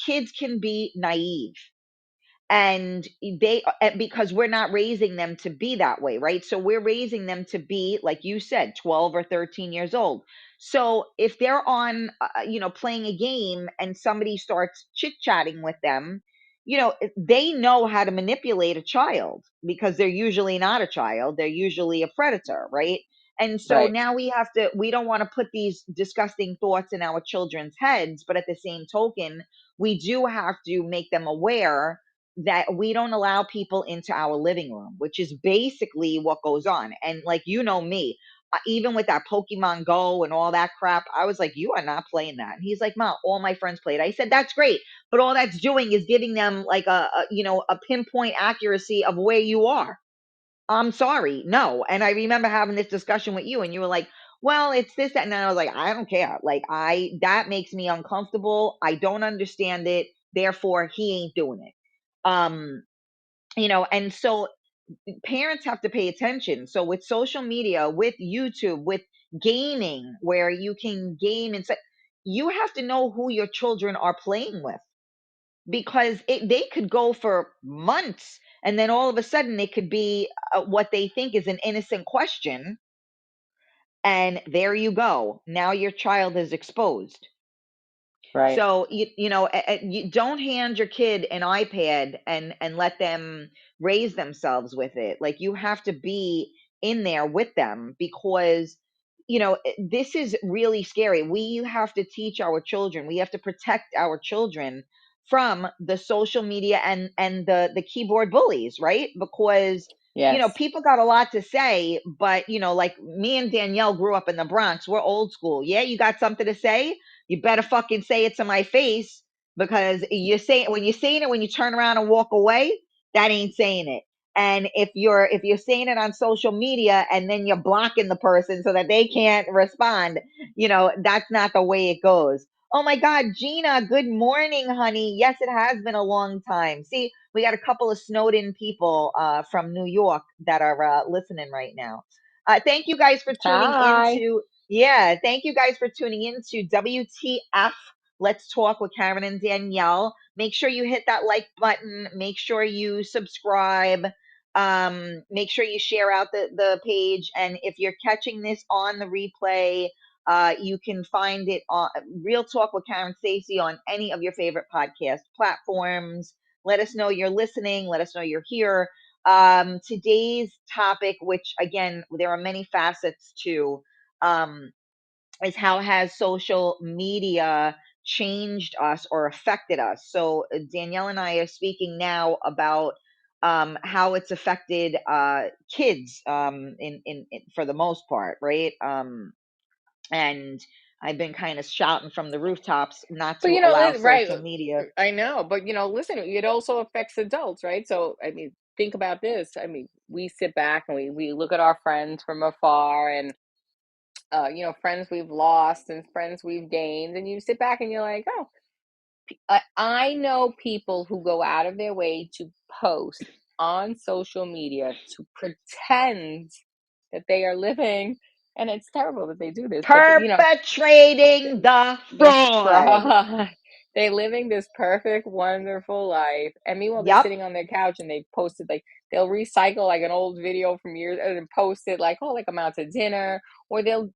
[SPEAKER 2] kids can be naive, and because we're not raising them to be that way, right? So we're raising them to be, like you said, 12 or 13 years old. So if they're on playing a game and somebody starts chit chatting with them, they know how to manipulate a child, because they're usually not a child, they're usually a predator, right? And so
[SPEAKER 3] Right.
[SPEAKER 2] now we don't want to put these disgusting thoughts in our children's heads, but at the same token, we do have to make them aware that we don't allow people into our living room, which is basically what goes on. And like, me, even with that Pokemon Go and all that crap, I was like, you are not playing that. And he's like, Mom, all my friends played. I said, that's great. But all that's doing is giving them like a pinpoint accuracy of where you are. I'm sorry. No. And I remember having this discussion with you, and you were like, well, it's this, that. And I was like, I don't care. Like, that makes me uncomfortable. I don't understand it. Therefore, he ain't doing it. Um, and so parents have to pay attention. So with social media, with YouTube, with gaming, where you can game and say, you have to know who your children are playing with, because they could go for months, and then all of a sudden it could be what they think is an innocent question, and there you go. Now your child is exposed.
[SPEAKER 3] Right.
[SPEAKER 2] So you don't hand your kid an iPad and let them raise themselves with it. Like, you have to be in there with them, because this is really scary. We have to teach our children. We have to protect our children from the social media and the keyboard bullies, right? Because
[SPEAKER 3] Yes.
[SPEAKER 2] people got a lot to say, but like me and Danielle grew up in the Bronx. We're old school. Yeah, you got something to say? You better fucking say it to my face, because when you're saying it when you turn around and walk away, that ain't saying it. And if you're saying it on social media and then you're blocking the person so that they can't respond, that's not the way it goes. Oh my God, Gina, good morning, honey. Yes, it has been a long time. See, we got a couple of snowed in people from New York that are listening right now. Thank you guys for tuning
[SPEAKER 3] Hi.
[SPEAKER 2] into Thank you guys for tuning in to WTF. Let's talk with Karen and Danielle. Make sure you hit that like button. Make sure you subscribe. Make sure you share out the page. And if you're catching this on the replay, you can find it on Real Talk with Karen Stacey on any of your favorite podcast platforms. Let us know you're listening. Let us know you're here. Today's topic, which again, there are many facets to, um, is how has social media changed us or affected us? So Danielle and I are speaking now about how it's affected kids in for the most part, right? And I've been kind of shouting from the rooftops not
[SPEAKER 3] But
[SPEAKER 2] to allow
[SPEAKER 3] right.
[SPEAKER 2] social media.
[SPEAKER 3] I know, but listen, it also affects adults, right? So I mean, think about this. I mean, we sit back and we look at our friends from afar, and friends we've lost and friends we've gained, and you sit back and you're like, oh, I know people who go out of their way to post on social media to pretend that they are living, and it's terrible that they do this, but
[SPEAKER 2] Perpetrating the
[SPEAKER 3] the
[SPEAKER 2] fraud.
[SPEAKER 3] fraud. They living this perfect, wonderful life, and meanwhile they're
[SPEAKER 2] Yep.
[SPEAKER 3] sitting on their couch and they posted, like, they'll recycle like an old video from years and post it like, oh, like I'm out to dinner, or they'll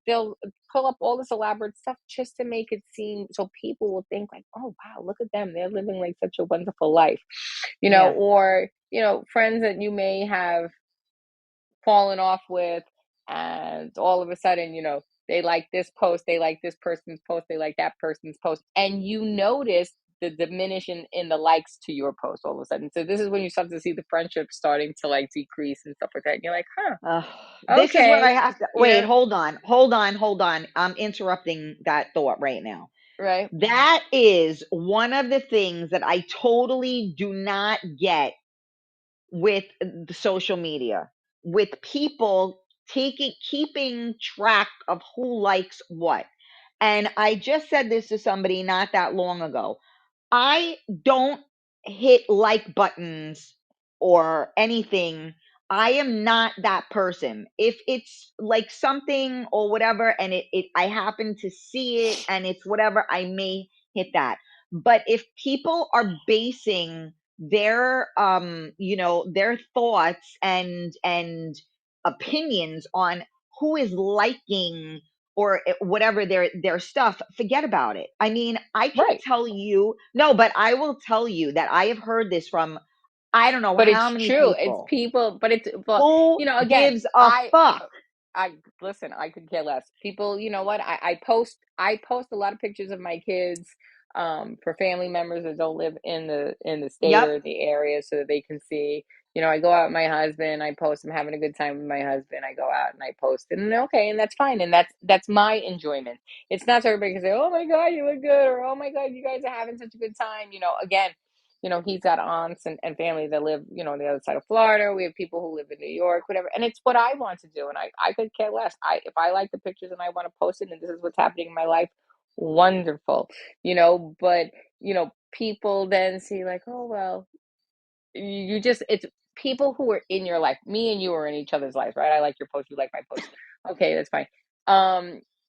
[SPEAKER 3] pull up all this elaborate stuff just to make it seem so people will think like, oh wow, look at them, they're living like such a wonderful life,
[SPEAKER 2] Yeah.
[SPEAKER 3] or friends that you may have fallen off with, and all of a sudden, they like this post, they like this person's post, they like that person's post, and you notice the diminishing in the likes to your post all of a sudden. So this is when you start to see the friendship starting to like decrease and stuff like that. And you're like, huh,
[SPEAKER 2] This is where I
[SPEAKER 3] okay,
[SPEAKER 2] have to wait. Hold on. I'm interrupting that thought right now.
[SPEAKER 3] right,
[SPEAKER 2] That is one of the things that I totally do not get with the social media, with people keeping track of who likes what. And I just said this to somebody not that long ago. I don't hit like buttons or anything. I am not that person. If it's like something or whatever, and I happen to see it and it's whatever, I may hit that. But if people are basing their their thoughts and opinions on who is liking or whatever their stuff, forget about it. I mean, I can
[SPEAKER 3] right.
[SPEAKER 2] tell you, no, but I will tell you that I have heard this from I don't know
[SPEAKER 3] But
[SPEAKER 2] how
[SPEAKER 3] it's
[SPEAKER 2] many
[SPEAKER 3] true. It's
[SPEAKER 2] people.
[SPEAKER 3] people, but it's, well,
[SPEAKER 2] Who
[SPEAKER 3] again,
[SPEAKER 2] gives a fuck?
[SPEAKER 3] I listen, I could care less. People, you know what? I post a lot of pictures of my kids, for family members that don't live in the state
[SPEAKER 2] Yep.
[SPEAKER 3] or the area, so that they can see. I go out with my husband, I post, I'm having a good time with my husband. I go out and I post, and okay, and that's fine. And that's my enjoyment. It's not so everybody can say, oh my God, you look good, or oh my God, you guys are having such a good time. Again, he's got aunts and family that live, on the other side of Florida. We have people who live in New York, whatever. And it's what I want to do. And I could care less. If I like the pictures and I want to post it and this is what's happening in my life, wonderful. But, people then see like, oh, well, you just, it's people who are in your life. Me and you are in each other's lives, right? I like your post, you like my post. Okay, that's fine.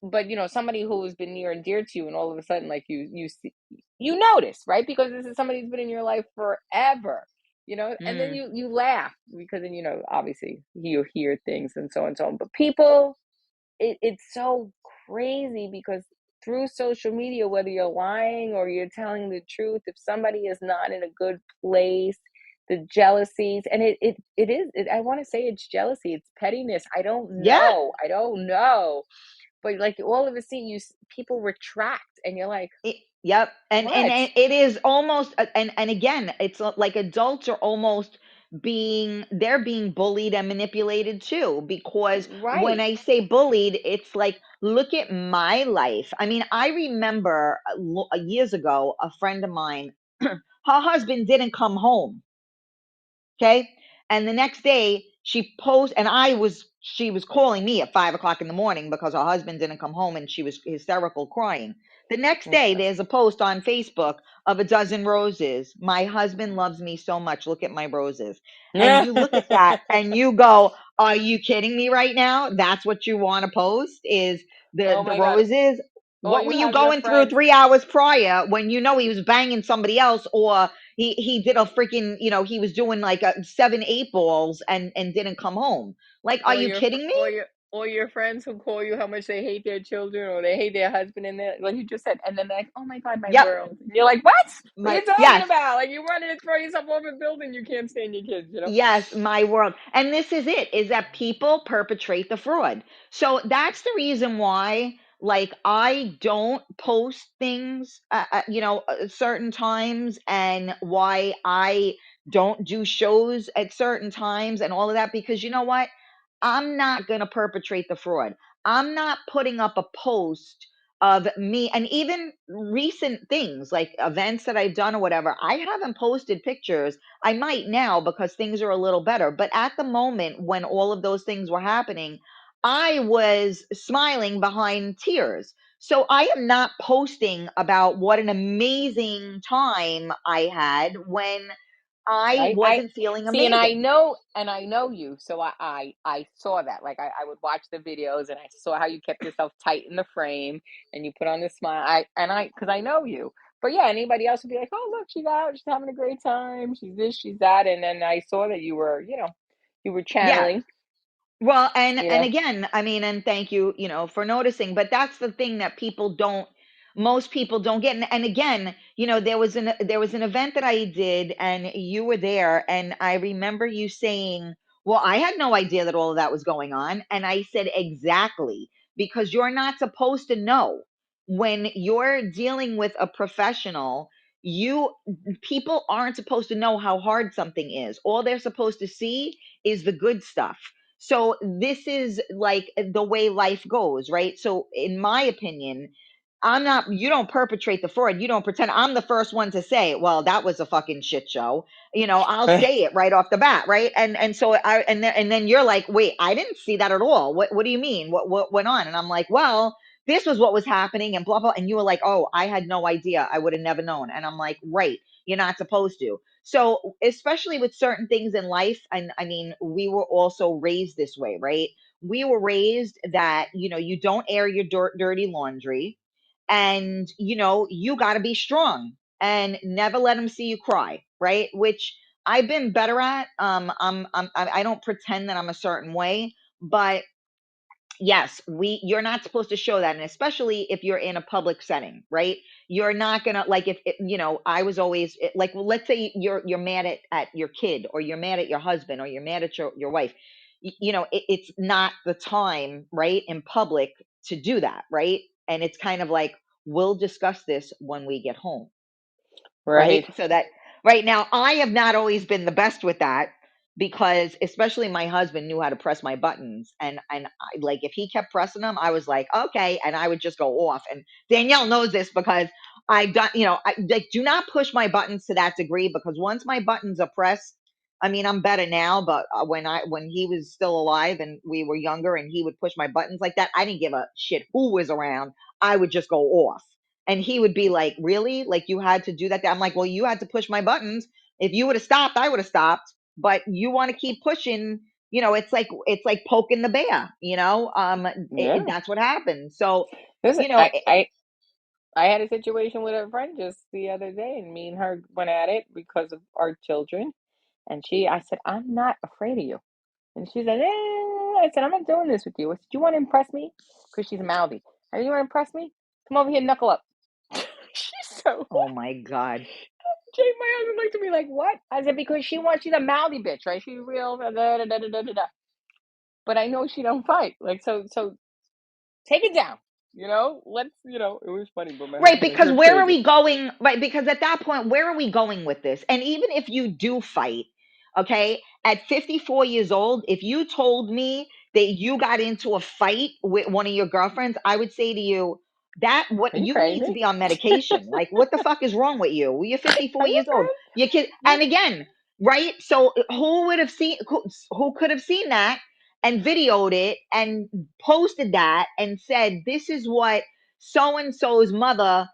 [SPEAKER 3] But somebody who has been near and dear to you, and all of a sudden, like, you see, you notice, right? Because this is somebody who's been in your life forever. And then
[SPEAKER 2] Mm.
[SPEAKER 3] you laugh because then obviously you hear things and so on and so on. But people, it's so crazy because through social media, whether you're lying or you're telling the truth, if somebody is not in a good place, the jealousies, and it is, I want to say it's jealousy, it's pettiness.
[SPEAKER 2] Yeah.
[SPEAKER 3] I don't know. But like all of a sudden, people retract, and you're like,
[SPEAKER 2] Yep.
[SPEAKER 3] what?
[SPEAKER 2] And it is almost and again, it's like adults are almost they're being bullied and manipulated too, because when
[SPEAKER 3] Right.
[SPEAKER 2] I say bullied, it's like, look at my life. I mean, I remember years ago, a friend of mine, her husband didn't come home. Okay. And the next day she posts, and she was calling me at 5 o'clock in the morning because her husband didn't come home and she was hysterical crying. The next day,
[SPEAKER 3] Okay.
[SPEAKER 2] there's a post on Facebook of a dozen roses. My husband loves me so much. Look at my roses. And you look at that and you go, are you kidding me right now? That's what you want to post is
[SPEAKER 3] Oh
[SPEAKER 2] the
[SPEAKER 3] my God.
[SPEAKER 2] roses?
[SPEAKER 3] Or
[SPEAKER 2] What were
[SPEAKER 3] you
[SPEAKER 2] you
[SPEAKER 3] have your
[SPEAKER 2] going through
[SPEAKER 3] friend.
[SPEAKER 2] 3 hours prior when you know he was banging somebody else, or he did a freaking, he was doing like a 7 8 balls and didn't come home? Like, are
[SPEAKER 3] Or
[SPEAKER 2] you
[SPEAKER 3] your
[SPEAKER 2] kidding me?
[SPEAKER 3] or your friends who call you how much they hate their children or they hate their husband, and they, like you just said, and then they're like, oh my God, my
[SPEAKER 2] Yep.
[SPEAKER 3] world. And you're like, what are
[SPEAKER 2] My
[SPEAKER 3] you talking
[SPEAKER 2] Yes.
[SPEAKER 3] about? Like, you wanted to throw yourself off a building, you can't stand your kids.
[SPEAKER 2] Yes, my world. And this is it, is that people perpetrate the fraud. So that's the reason why, like, I don't post things, certain times, and why I don't do shows at certain times and all of that, because you know what? I'm not going to perpetrate the fraud. I'm not putting up a post of me, and even recent things like events that I've done or whatever. I haven't posted pictures. I might now because things are a little better. But at the moment when all of those things were happening, I was smiling behind tears. So I am not posting about what an amazing time I had when I
[SPEAKER 3] I
[SPEAKER 2] wasn't feeling
[SPEAKER 3] see,
[SPEAKER 2] amazing.
[SPEAKER 3] and I know you, so I saw that. Like I would watch the videos, and I saw how you kept yourself tight in the frame, and you put on the smile. Because I know you. But yeah, anybody else would be like, "Oh, look, she's out, she's having a great time, she's this, she's that," and then I saw that you were, you were
[SPEAKER 2] Yeah.
[SPEAKER 3] channeling,
[SPEAKER 2] Well,
[SPEAKER 3] you
[SPEAKER 2] and
[SPEAKER 3] know.
[SPEAKER 2] again, I mean, and thank you, for noticing, but that's the thing that most people don't get. And again, there was an event that I did and you were there, and I remember you saying, "Well, I had no idea that all of that was going on." And I said, "Exactly, because you're not supposed to know when you're dealing with a professional. You People aren't supposed to know how hard something is. All they're supposed to see is the good stuff. So this is like the way life goes, right? So in my opinion, you don't perpetrate the fraud. You don't pretend. I'm the first one to say, well, that was a fucking shit show. I'll say it right off the bat, right? And then you're like, wait, I didn't see that at all. What do you mean? What went on? And I'm like, well, this was what was happening and blah blah. And you were like, oh, I had no idea. I would have never known. And I'm like, right, you're not supposed to. So, especially with certain things in life, and I mean, we were also raised this way, right? We were raised that, you don't air your dirty laundry, and, you got to be strong and never let them see you cry, right? Which I've been better at. I don't pretend that I'm a certain way, but yes, you're not supposed to show that, and especially if you're in a public setting, right? You're not gonna, like, if I was always like, well, let's say you're mad at your kid, or you're mad at your husband, or you're mad at your wife. It's not the time, right, in public to do that, right? And it's kind of like, we'll discuss this when we get home, right?
[SPEAKER 3] Right.
[SPEAKER 2] So that right now, I have not always been the best with that, because especially my husband knew how to press my buttons, and like, if he kept pressing them, I was like, okay, and I would just go off. And Danielle knows this because I've done, I like, do not push my buttons to that degree, because once my buttons are pressed, I mean, I'm better now, but when he was still alive and we were younger and he would push my buttons like that, I didn't give a shit who was around. I would just go off. And he would be like, "Really? Like, you had to do that?" I'm like, "Well, you had to push my buttons. If you would have stopped, I would have stopped. But you want to keep pushing. It's like poking the bear.
[SPEAKER 3] Yeah.
[SPEAKER 2] That's what happens. So,
[SPEAKER 3] Listen,
[SPEAKER 2] you know,
[SPEAKER 3] I had a situation with a friend just the other day, and me and her went at it because of our children. And I said, I'm not afraid of you. And she said, I said, I'm not doing this with you. I said, you want to impress me? Because she's mouthy. I said, you want to impress me? Come over here, knuckle up. She's so,
[SPEAKER 2] oh my God.
[SPEAKER 3] Jake, my husband looked at me like, what? I said, because she's a mouthy bitch, right? She's real, da, da, da, da, da, da, da. But I know she don't fight. Like, so take it down. It was funny, but my
[SPEAKER 2] Right,
[SPEAKER 3] husband's like,
[SPEAKER 2] because
[SPEAKER 3] you're
[SPEAKER 2] where are
[SPEAKER 3] crazy.
[SPEAKER 2] we going? Right, because at that point, where are we going with this? And even if you do fight, okay, at 54 years old, if you told me that you got into a fight with one of your girlfriends, I would say to you, that what
[SPEAKER 3] Are you
[SPEAKER 2] you need to
[SPEAKER 3] crazy?
[SPEAKER 2] be on medication. Like, what the fuck is wrong with you? Well, you're
[SPEAKER 3] Are
[SPEAKER 2] 54
[SPEAKER 3] you
[SPEAKER 2] years old. Your kid,
[SPEAKER 3] crazy?
[SPEAKER 2] and again, right? So who would have seen who could have seen that and videoed it and posted that and said, this is what so and so's mother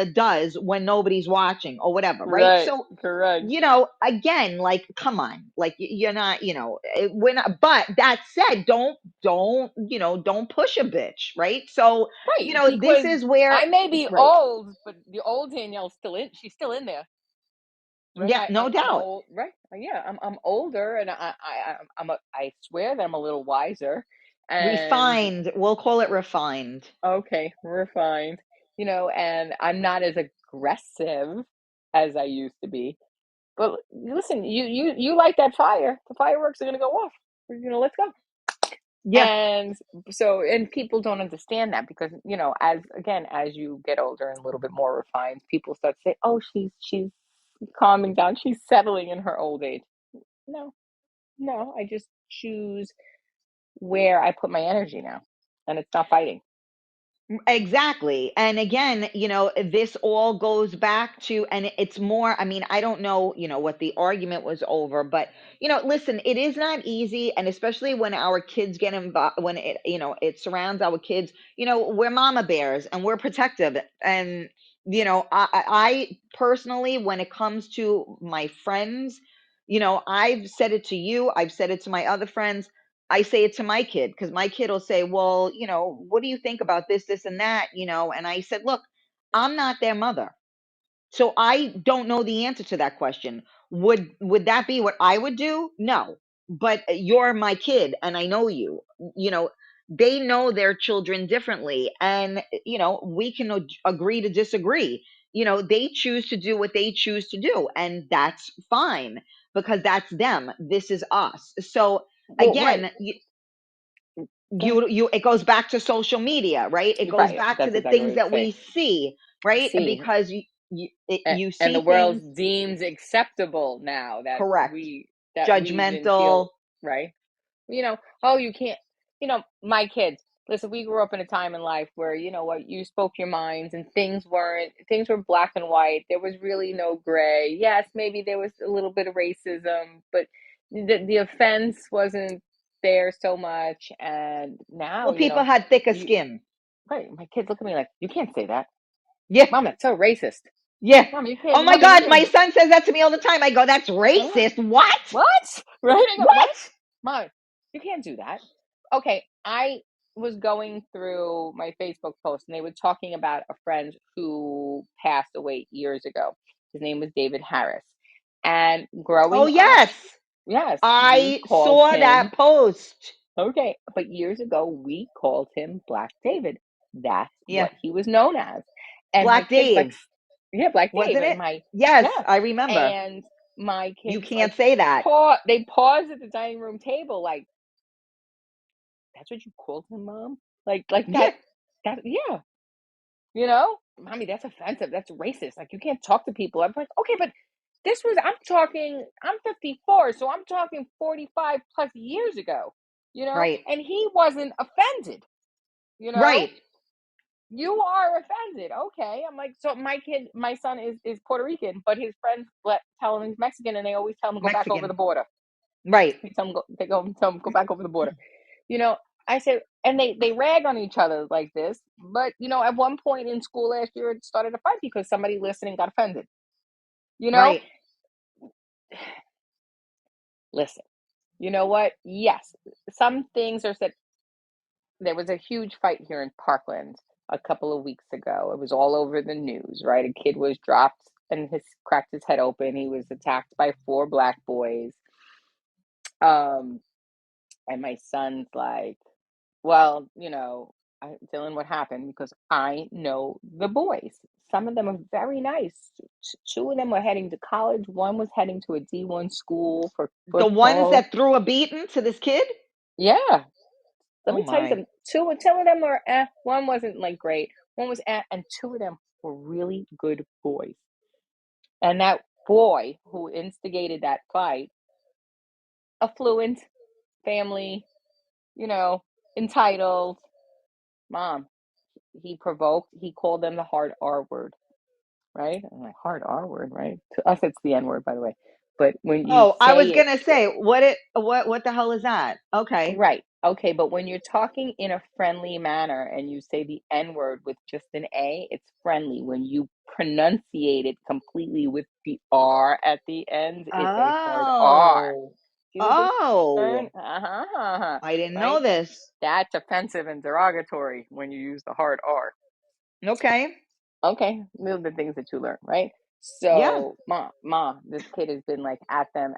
[SPEAKER 2] does when nobody's watching or whatever, right?
[SPEAKER 3] Right,
[SPEAKER 2] So,
[SPEAKER 3] correct.
[SPEAKER 2] again, like, come on, like, you're not, we're not. But that said, don't push a bitch, right? So,
[SPEAKER 3] Right,
[SPEAKER 2] this
[SPEAKER 3] because
[SPEAKER 2] is where,
[SPEAKER 3] I may be
[SPEAKER 2] right?
[SPEAKER 3] old, but the old Danielle's still in. She's still in there, right?
[SPEAKER 2] Yeah, no
[SPEAKER 3] I'm
[SPEAKER 2] doubt.
[SPEAKER 3] old, right? Yeah, I'm older, and I swear that I'm a little wiser, and
[SPEAKER 2] Refined, we'll call it refined.
[SPEAKER 3] okay, refined, and I'm not as aggressive as I used to be. But listen, you like that fire? The fireworks are gonna go off. Let's go.
[SPEAKER 2] Yeah.
[SPEAKER 3] And so, and people don't understand that because, as you get older and a little bit more refined, people start to say, "Oh, she's calming down. She's settling in her old age." No, no, I just choose where I put my energy now, and it's not fighting.
[SPEAKER 2] Exactly. And again, this all goes back to, and it's more, I mean, I don't know, what the argument was over, but, listen, it is not easy. And especially when our kids get involved, when it surrounds our kids, we're mama bears and we're protective. And, I personally, when it comes to my friends, I've said it to you, I've said it to my other friends. I say it to my kid because my kid will say, well, what do you think about this, and that, and I said, look, I'm not their mother. So I don't know the answer to that question. Would that be what I would do? No. But you're my kid and I know you. You know, they know their children differently and we can agree to disagree. They choose to do what they choose to do and that's fine because that's them. This is us. So
[SPEAKER 3] Well, right.
[SPEAKER 2] again,
[SPEAKER 3] Go ahead.
[SPEAKER 2] it goes back to social media, right? It goes
[SPEAKER 3] Right.
[SPEAKER 2] back to
[SPEAKER 3] That's
[SPEAKER 2] the
[SPEAKER 3] exactly what I
[SPEAKER 2] things
[SPEAKER 3] would
[SPEAKER 2] that
[SPEAKER 3] say.
[SPEAKER 2] we see, right?
[SPEAKER 3] See,
[SPEAKER 2] Because you
[SPEAKER 3] and the
[SPEAKER 2] see
[SPEAKER 3] world
[SPEAKER 2] things.
[SPEAKER 3] deems acceptable now
[SPEAKER 2] Correct.
[SPEAKER 3] that we even
[SPEAKER 2] Judgmental.
[SPEAKER 3] feel right. Oh, you can't, my kids, listen, we grew up in a time in life where, what, you spoke your minds and things were black and white. There was really no gray. Yes, maybe there was a little bit of racism, but the offense wasn't there so much. And now,
[SPEAKER 2] Well, people had thicker
[SPEAKER 3] you,
[SPEAKER 2] skin.
[SPEAKER 3] right, my kids look at me like, you can't say that.
[SPEAKER 2] Yeah.
[SPEAKER 3] Mom, that's so racist.
[SPEAKER 2] Yeah.
[SPEAKER 3] Mom, you
[SPEAKER 2] Oh
[SPEAKER 3] can't,
[SPEAKER 2] my
[SPEAKER 3] Mom, you
[SPEAKER 2] God, my
[SPEAKER 3] can't.
[SPEAKER 2] son says that to me all the time. I go, that's
[SPEAKER 3] Huh?
[SPEAKER 2] racist. What?
[SPEAKER 3] What? Right? I go,
[SPEAKER 2] What?
[SPEAKER 3] what? Mom, you can't do that. Okay, I was going through my Facebook post and they were talking about a friend who passed away years ago. His name was David Harris. And
[SPEAKER 2] Oh
[SPEAKER 3] growing up,
[SPEAKER 2] yes.
[SPEAKER 3] yes, we
[SPEAKER 2] I
[SPEAKER 3] called
[SPEAKER 2] saw
[SPEAKER 3] him,
[SPEAKER 2] that post.
[SPEAKER 3] okay, but years ago, we called him Black David. That's
[SPEAKER 2] Yeah.
[SPEAKER 3] what he was known as. And my
[SPEAKER 2] Black
[SPEAKER 3] kids like,
[SPEAKER 2] Dave,
[SPEAKER 3] yeah, Black Dave.
[SPEAKER 2] wasn't
[SPEAKER 3] And
[SPEAKER 2] it? Yes,
[SPEAKER 3] yeah.
[SPEAKER 2] I remember.
[SPEAKER 3] And my
[SPEAKER 2] You
[SPEAKER 3] kids
[SPEAKER 2] can't
[SPEAKER 3] like
[SPEAKER 2] say that.
[SPEAKER 3] they paused at the dining room table like, that's what you called him, Mom? Like
[SPEAKER 2] Yeah.
[SPEAKER 3] that yeah, Mommy, that's offensive. That's racist. Like you can't talk to people. I'm like, okay, but I'm 54, so I'm talking 45 plus years ago,
[SPEAKER 2] Right.
[SPEAKER 3] and he wasn't offended, you know?
[SPEAKER 2] Right.
[SPEAKER 3] You are offended. Okay. I'm like, so my son is Puerto Rican, but his friends tell him he's Mexican and they always tell him to go back over
[SPEAKER 2] Mexican.
[SPEAKER 3] the border.
[SPEAKER 2] Right.
[SPEAKER 3] Tell him go back over the border. You know, I said, and they rag on each other like this. But at one point in school last year, it started a fight because somebody listening got offended. You know,
[SPEAKER 2] Right.
[SPEAKER 3] listen. You know what? Yes, some things are said. There was a huge fight here in Parkland a couple of weeks ago. It was all over the news, right? A kid was dropped and cracked his head open. He was attacked by four black boys. Um, and my son's like, well, Dylan, what happened? Because I know the boys. Some of them are very nice. Two of them were heading to college. One was heading to a D1 school for
[SPEAKER 2] The ones
[SPEAKER 3] football.
[SPEAKER 2] that threw a beating to this kid?
[SPEAKER 3] Yeah. Let
[SPEAKER 2] Oh
[SPEAKER 3] me tell you
[SPEAKER 2] my.
[SPEAKER 3] something. Two of them were one wasn't like great. One was and two of them were really good boys. And that boy who instigated that fight, affluent family, you know, entitled, mom, he called them the hard R word, right? I'm like, hard R word, right? To us, it's the N word, by the way. But when you
[SPEAKER 2] Oh, I
[SPEAKER 3] say
[SPEAKER 2] was
[SPEAKER 3] it,
[SPEAKER 2] gonna say, what the hell is that? Okay.
[SPEAKER 3] right, okay, but when you're talking in a friendly manner and you say the N word with just an A, it's friendly. When you pronunciate it completely with the R at the end, it's a hard R.
[SPEAKER 2] Oh.
[SPEAKER 3] See the difference?
[SPEAKER 2] Oh.
[SPEAKER 3] Uh-huh,
[SPEAKER 2] I didn't know
[SPEAKER 3] right?
[SPEAKER 2] this.
[SPEAKER 3] That's offensive and derogatory when you use the hard R.
[SPEAKER 2] Okay.
[SPEAKER 3] Okay, those are the things that you learn, right?
[SPEAKER 2] Yeah.
[SPEAKER 3] So, this kid has been like at them,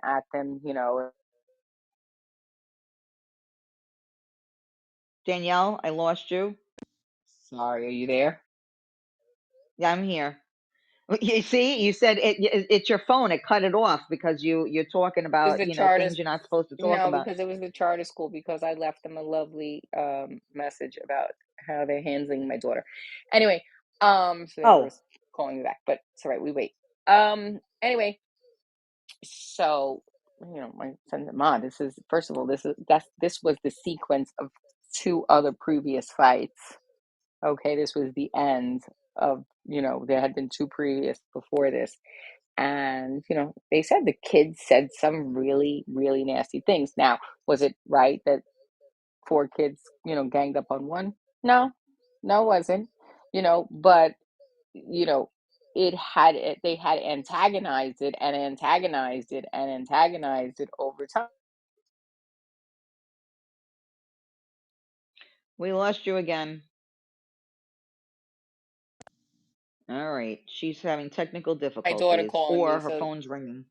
[SPEAKER 2] Danielle, I lost you.
[SPEAKER 3] Sorry, are you there?
[SPEAKER 2] Yeah, I'm here. You see, you said it's your phone. It cut it off because you're talking
[SPEAKER 3] It was
[SPEAKER 2] about,
[SPEAKER 3] the charter,
[SPEAKER 2] things you're not supposed to talk
[SPEAKER 3] no,
[SPEAKER 2] about.
[SPEAKER 3] because it was the charter school because I left them a lovely message about how they're handling my daughter. Anyway, so they were
[SPEAKER 2] Oh,
[SPEAKER 3] calling me back, but it's all right, we wait. Anyway, so my son, Ma, this is first of all, this was the sequence of two other previous fights. Okay, this was the end of, there had been two previous before this. And, they said the kids said some really, really nasty things. Now, was it right that four kids, ganged up on one? No, no, it wasn't. But, you know, they had antagonized it and antagonized it and antagonized it over time.
[SPEAKER 2] We lost you again. All right. She's having technical
[SPEAKER 3] My daughter
[SPEAKER 2] difficulties
[SPEAKER 3] calling
[SPEAKER 2] or
[SPEAKER 3] me,
[SPEAKER 2] her
[SPEAKER 3] so
[SPEAKER 2] phone's ringing.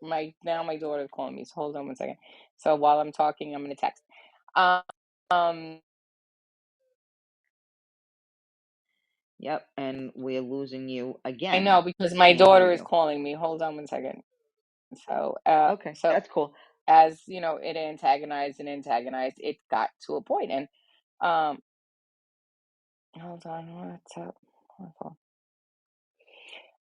[SPEAKER 3] my daughter's calling me. So hold on one second. So while I'm talking, I'm gonna text. Um,
[SPEAKER 2] Yep. And we're losing you
[SPEAKER 3] I
[SPEAKER 2] again.
[SPEAKER 3] know because my
[SPEAKER 2] Can't hear
[SPEAKER 3] daughter is
[SPEAKER 2] you.
[SPEAKER 3] calling me. Hold on one second. So,
[SPEAKER 2] Okay. That's cool.
[SPEAKER 3] as it antagonized and antagonized, it got to a point, and um, hold on, what's up? Hold on.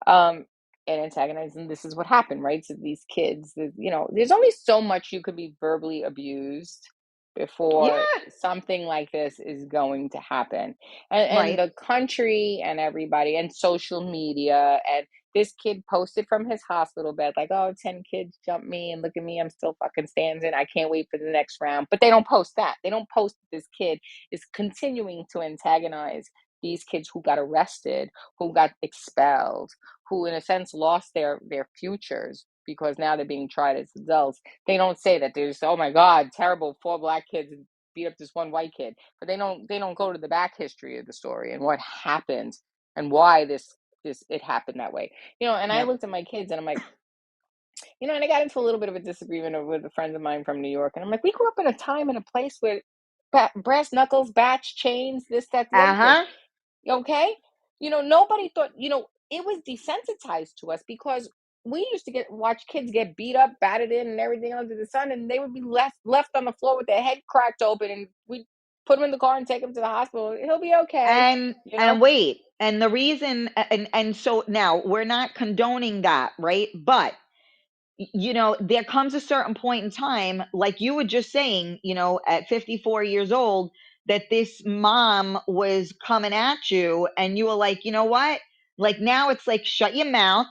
[SPEAKER 3] um and antagonizing, this is what happened, right? So these kids, there's only so much you could be verbally abused before
[SPEAKER 2] Yeah.
[SPEAKER 3] something like this is going to happen. And
[SPEAKER 2] Right.
[SPEAKER 3] the country and everybody and social media, and this kid posted from his hospital bed like, oh, 10 kids jumped me and look at me, I'm still fucking standing, I can't wait for the next round. But they don't post that. They don't post that this kid is continuing to antagonize these kids who got arrested, who got expelled, who in a sense lost their futures because now they're being tried as adults. They don't say that there's, oh my god, terrible, four black kids beat up this one white kid, but they don't go to the back history of the story and what happened and why this it happened that way. And I
[SPEAKER 2] Yep.
[SPEAKER 3] looked at my kids and I'm like, and I got into a little bit of a disagreement with a friend of mine from New York, and I'm like, we grew up in a time and a place where brass knuckles, batch chains, this, that, the
[SPEAKER 2] Uh
[SPEAKER 3] other thing.
[SPEAKER 2] huh.
[SPEAKER 3] Okay? Nobody thought, it was desensitized to us because we used to watch kids get beat up, battered in, and everything under the sun, and they would be left on the floor with their head cracked open, and we put him in the car and take him to the hospital. He'll be okay, you
[SPEAKER 2] And
[SPEAKER 3] know?
[SPEAKER 2] wait. And the reason and so now we're not condoning that, right? But there comes a certain point in time, like you were just saying, at 54 years old, that this mom was coming at you, and you were like, you know what? Like, now it's like, shut your mouth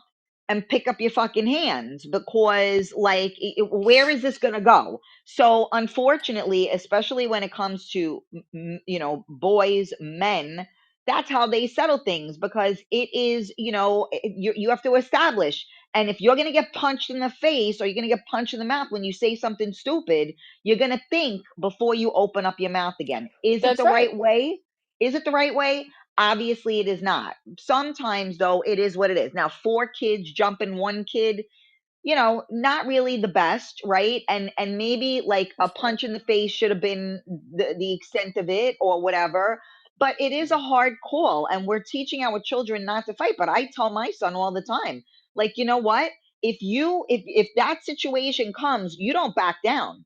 [SPEAKER 2] and pick up your fucking hands, because, like, where is this going to go? So, unfortunately, especially when it comes to, boys, men, that's how they settle things, because it is, you have to establish, and if you're going to get punched in the face or you're going to get punched in the mouth when you say something stupid, you're going to think before you open up your mouth again. Is it
[SPEAKER 3] That's
[SPEAKER 2] the
[SPEAKER 3] right.
[SPEAKER 2] right way? Is it the right way? Obviously, it is not. Sometimes, though, it is what it is. Now, four kids jumping one kid, not really the best, right? And maybe like a punch in the face should have been the extent of it or whatever. But it is a hard call, and we're teaching our children not to fight. But I tell my son all the time, like, you know what? If that situation comes, you don't back down.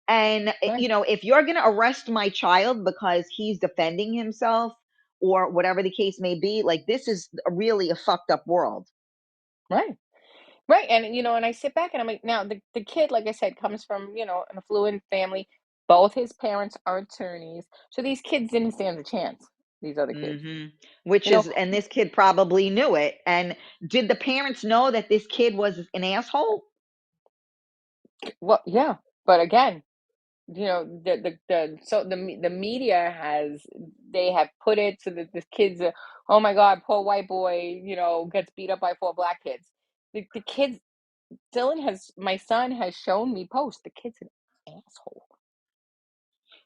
[SPEAKER 2] And
[SPEAKER 3] Right.
[SPEAKER 2] if you're going to arrest my child because he's defending himself or whatever the case may be, like, this is really a fucked up world.
[SPEAKER 3] Right. Right. And I sit back and I'm like, now the kid, like I said, comes from, an affluent family. Both his parents are attorneys. So these kids didn't stand a chance, these other kids.
[SPEAKER 2] Hmm.
[SPEAKER 3] You know,
[SPEAKER 2] And this kid probably knew it. And did the parents know that this kid was an asshole?
[SPEAKER 3] well, yeah. But again, the media they have put it so that the kids are, oh my god, poor white boy, gets beat up by four black kids. The kids, my son has shown me posts. The kid's an asshole.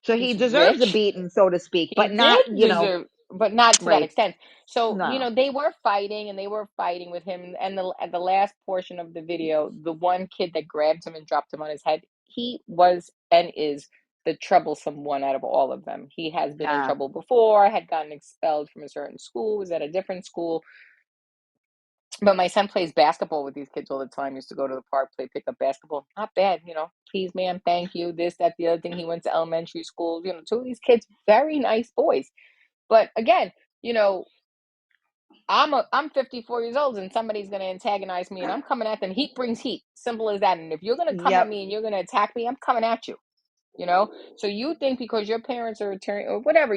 [SPEAKER 2] So he
[SPEAKER 3] He's
[SPEAKER 2] deserves a
[SPEAKER 3] rich.
[SPEAKER 2] beating, so to speak,
[SPEAKER 3] He
[SPEAKER 2] but not,
[SPEAKER 3] did deserve, but not to that
[SPEAKER 2] right.
[SPEAKER 3] extent. So,
[SPEAKER 2] No.
[SPEAKER 3] they were fighting and they were fighting with him. And at the last portion of the video, the one kid that grabbed him and dropped him on his head, he was and is the troublesome one out of all of them. He has been in
[SPEAKER 2] Yeah.
[SPEAKER 3] trouble before, had gotten expelled from a certain school, was at a different school. But my son plays basketball with these kids all the time. Used to go to the park, play pickup basketball. Not bad, Please, ma'am, thank you. This, that, the other thing. He went to elementary school. Two of these kids, very nice boys. But again, you know, I'm 54 years old and somebody's going to antagonize me and I'm coming at them. Heat brings heat. Simple as that. And if you're going to come at
[SPEAKER 2] Yep.
[SPEAKER 3] me and you're going to attack me, I'm coming at you. So you think because your parents are attorney or whatever,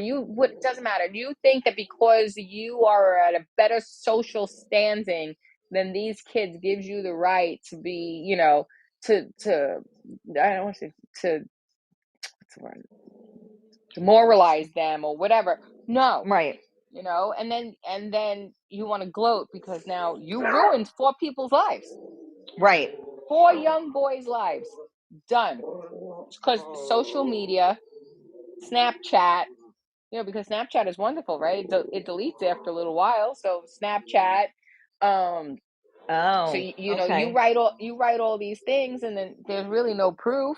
[SPEAKER 3] doesn't matter. You think that because you are at a better social standing than these kids gives you the right to be, to I don't want to say to what's the word? Demoralize them or whatever. No,
[SPEAKER 2] Right.
[SPEAKER 3] and then you want to gloat because now you ruined 4 people's lives.
[SPEAKER 2] Right.
[SPEAKER 3] 4 young boys' lives. Done. Because social media, Snapchat, because Snapchat is wonderful, right? It deletes after a little while. So Snapchat, so
[SPEAKER 2] Oh,
[SPEAKER 3] you
[SPEAKER 2] okay.
[SPEAKER 3] write all these things, and then there's really no proof,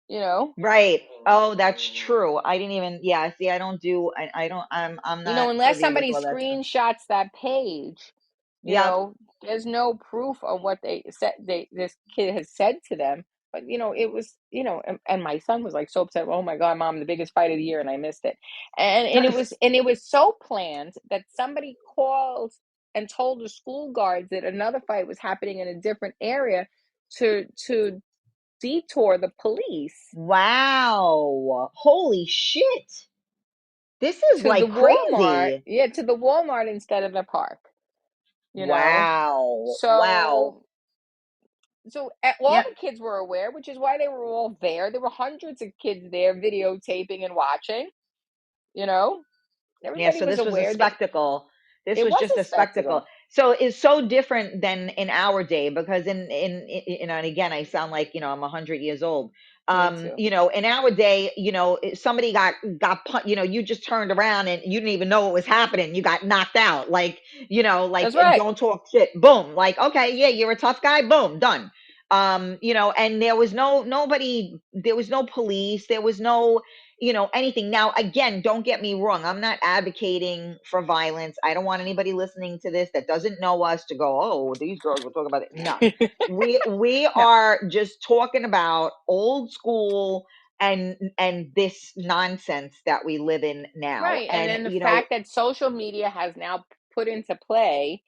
[SPEAKER 3] you know.
[SPEAKER 2] Right. Oh, that's true. I didn't even, yeah, see, I don't do, I don't, I'm not
[SPEAKER 3] Unless
[SPEAKER 2] privy with
[SPEAKER 3] somebody
[SPEAKER 2] all that stuff.
[SPEAKER 3] screenshots that page,
[SPEAKER 2] Yep.
[SPEAKER 3] there's no proof of what they said this kid has said to them. But it was, and my son was like so upset. Oh my God, mom, the biggest fight of the year, and I missed it. And it was so planned that somebody called and told the school guards that another fight was happening in a different area to detour the police
[SPEAKER 2] Wow. Holy shit. This is
[SPEAKER 3] to the
[SPEAKER 2] like
[SPEAKER 3] Walmart,
[SPEAKER 2] crazy.
[SPEAKER 3] to the Walmart instead of the park. you know
[SPEAKER 2] Wow. Wow.
[SPEAKER 3] so all
[SPEAKER 2] Yep.
[SPEAKER 3] the kids were aware, which is why they were all there. There were hundreds of kids there videotaping and watching. you know
[SPEAKER 2] Yeah,
[SPEAKER 3] Everybody
[SPEAKER 2] so
[SPEAKER 3] was
[SPEAKER 2] this was a
[SPEAKER 3] aware.
[SPEAKER 2] spectacle. This
[SPEAKER 3] It
[SPEAKER 2] was
[SPEAKER 3] was
[SPEAKER 2] just
[SPEAKER 3] a
[SPEAKER 2] a spectacle.
[SPEAKER 3] spectacle.
[SPEAKER 2] So it's so different than in our day because and again, I sound like, I'm 100 years old.
[SPEAKER 3] Me too.
[SPEAKER 2] In our day, somebody you just turned around and you didn't even know what was happening. You got knocked out. Like,
[SPEAKER 3] That's right.
[SPEAKER 2] don't talk shit. Boom. Like, okay, yeah, you're a tough guy. Boom, done. And there was there was no police, there was no anything. Now, again, don't get me wrong. I'm not advocating for violence. I don't want anybody listening to this that doesn't know us to go, oh, these girls were talking about it. No, we
[SPEAKER 3] No.
[SPEAKER 2] are just talking about old school and this nonsense that we live in now.
[SPEAKER 3] Right. And
[SPEAKER 2] And
[SPEAKER 3] then the fact that social media has now put into play,